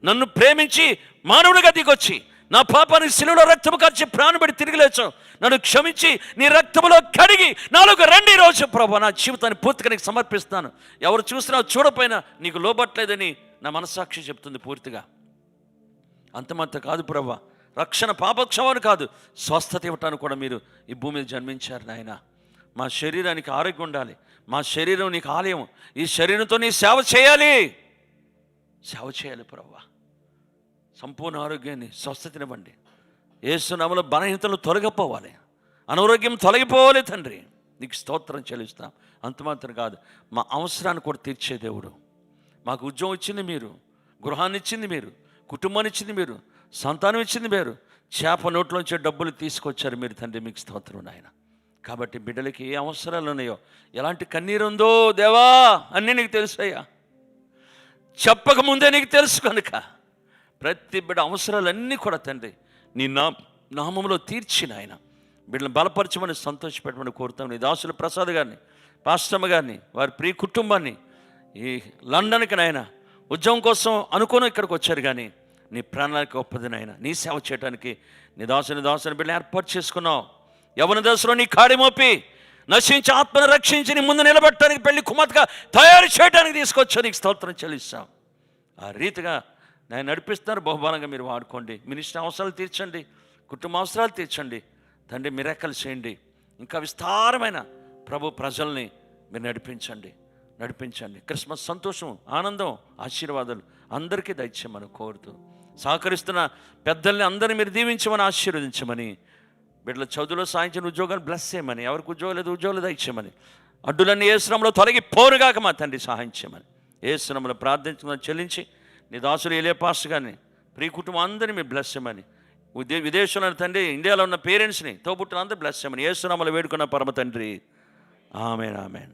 నన్ను ప్రేమించి మానవుడిగా దిగొచ్చి నా పాపానికి శిలువలో రక్తము కార్చి ప్రాణం పెట్టి తిరిగి లేచావు. నన్ను క్షమించి నీ రక్తములో కడిగి నాలుగు రండి ఈరోజు ప్రభు. నా జీవితాన్ని పూర్తిగా నీకు సమర్పిస్తాను. ఎవరు చూసినా చూడపోయినా నీకు లోబట్లేదని నా మనస్సాక్షి చెప్తుంది పూర్తిగా. అంతమంత కాదు ప్రభు, రక్షణ పాపక్షమాన్ని కాదు, స్వస్థత ఇవ్వటానికి కూడా మీరు ఈ భూమి మీద జన్మించారు నాయన. మా శరీరానికి ఆరోగ్యం ఉండాలి, మా శరీరం నీకు ఆలయం. ఈ శరీరంతో నీ సేవ చేయాలి ప్రభు. సంపూర్ణ ఆరోగ్యాన్ని, స్వస్థతనివ్వండి. యేసు నామములో బలహీనతలు తొలగిపోవాలి, అనారోగ్యం తొలగిపోవాలి తండ్రి. నీకు స్తోత్రం చెల్లిస్తాం. అంతమాత్రం కాదు, మా అవసరాన్ని కూడా తీర్చే దేవుడు. మాకు ఉద్యోగం ఇచ్చింది మీరు, గృహాన్ని ఇచ్చింది మీరు, కుటుంబాన్ని ఇచ్చింది మీరు, సంతానం ఇచ్చింది మీరు, చేప నోట్లోంచి డబ్బులు తీసుకొచ్చారు మీరు తండ్రి. మీకు స్తోత్రం నాయన. కాబట్టి బిడ్డలకి ఏ అవసరాలు ఉన్నాయో, ఎలాంటి కన్నీరు ఉందో దేవా అన్నీ నీకు తెలుసయ్యా. చెప్పకముందే నీకు తెలుసు కనుక ప్రతి బిడ్డ అవసరాలన్నీ కూడా తండ్రి నీ నామంలో తీర్చిన ఆయన బిడ్డలను బలపరచమని సంతోషపెట్టమని కోరుతాం. నీ దాసులు ప్రసాద్ గారిని, పాస్టమ్మ గారిని, వారి ప్రియ కుటుంబాన్ని, ఈ లండన్కి నాయన ఉద్యోగం కోసం అనుకుని ఇక్కడికి వచ్చారు, కానీ నీ ప్రాణానికి గొప్పది నాయన. నీ సేవ చేయడానికి నీ దాసుని బిడ్డలు ఏర్పాటు చేసుకున్నావు. యవ్వన దశలో నీ కాడి మోపి నశించి ఆత్మను రక్షించి నీ ముందు నిలబెట్టడానికి, పెళ్లి కుమార్తెగా తయారు చేయడానికి తీసుకొచ్చా. నీకు స్తోత్రం చెల్లిస్తాం. ఆ రీతిగా నేను నడిపిస్తున్నారు. బహుబలంగా మీరు వాడుకోండి. మినిస్టర్ అవసరాలు తీర్చండి, కుటుంబ అవసరాలు తీర్చండి తండ్రి. మిరకలు చేయండి. ఇంకా విస్తారమైన ప్రభు ప్రజల్ని మీరు నడిపించండి. క్రిస్మస్ సంతోషం, ఆనందం, ఆశీర్వాదాలు అందరికీ దయచేయమని కోరుతూ, సహకరిస్తున్న పెద్దల్ని అందరినీ మీరు దీవించమని, ఆశీర్వదించమని, బిడ్డల చదువులో సాధించిన ఉద్యోగాన్ని బ్లెస్ చేయమని, ఎవరికి ఉద్యోగం లేదు ఉద్యోగాలు దయచేయమని, అడ్డులన్నీ యేసు నామములో తొలగిపోరుగాక మా తండ్రి సహాయం చేయమని యేసు నామములో ప్రార్థించమని చెల్లించి, నీ దాసులు ఏలే పాస్టర్ గారిని, ప్రియ కుటుంబం అందరినీ మీరు బ్లెస్ చేయమని, విదేశంలో తండ్రి ఇండియాలో ఉన్న పేరెంట్స్ని, తోబుట్టుని అందరూ బ్లెస్ చేయమని యేసు నామములో వేడుకున్న పరమ తండ్రి. ఆమేన్.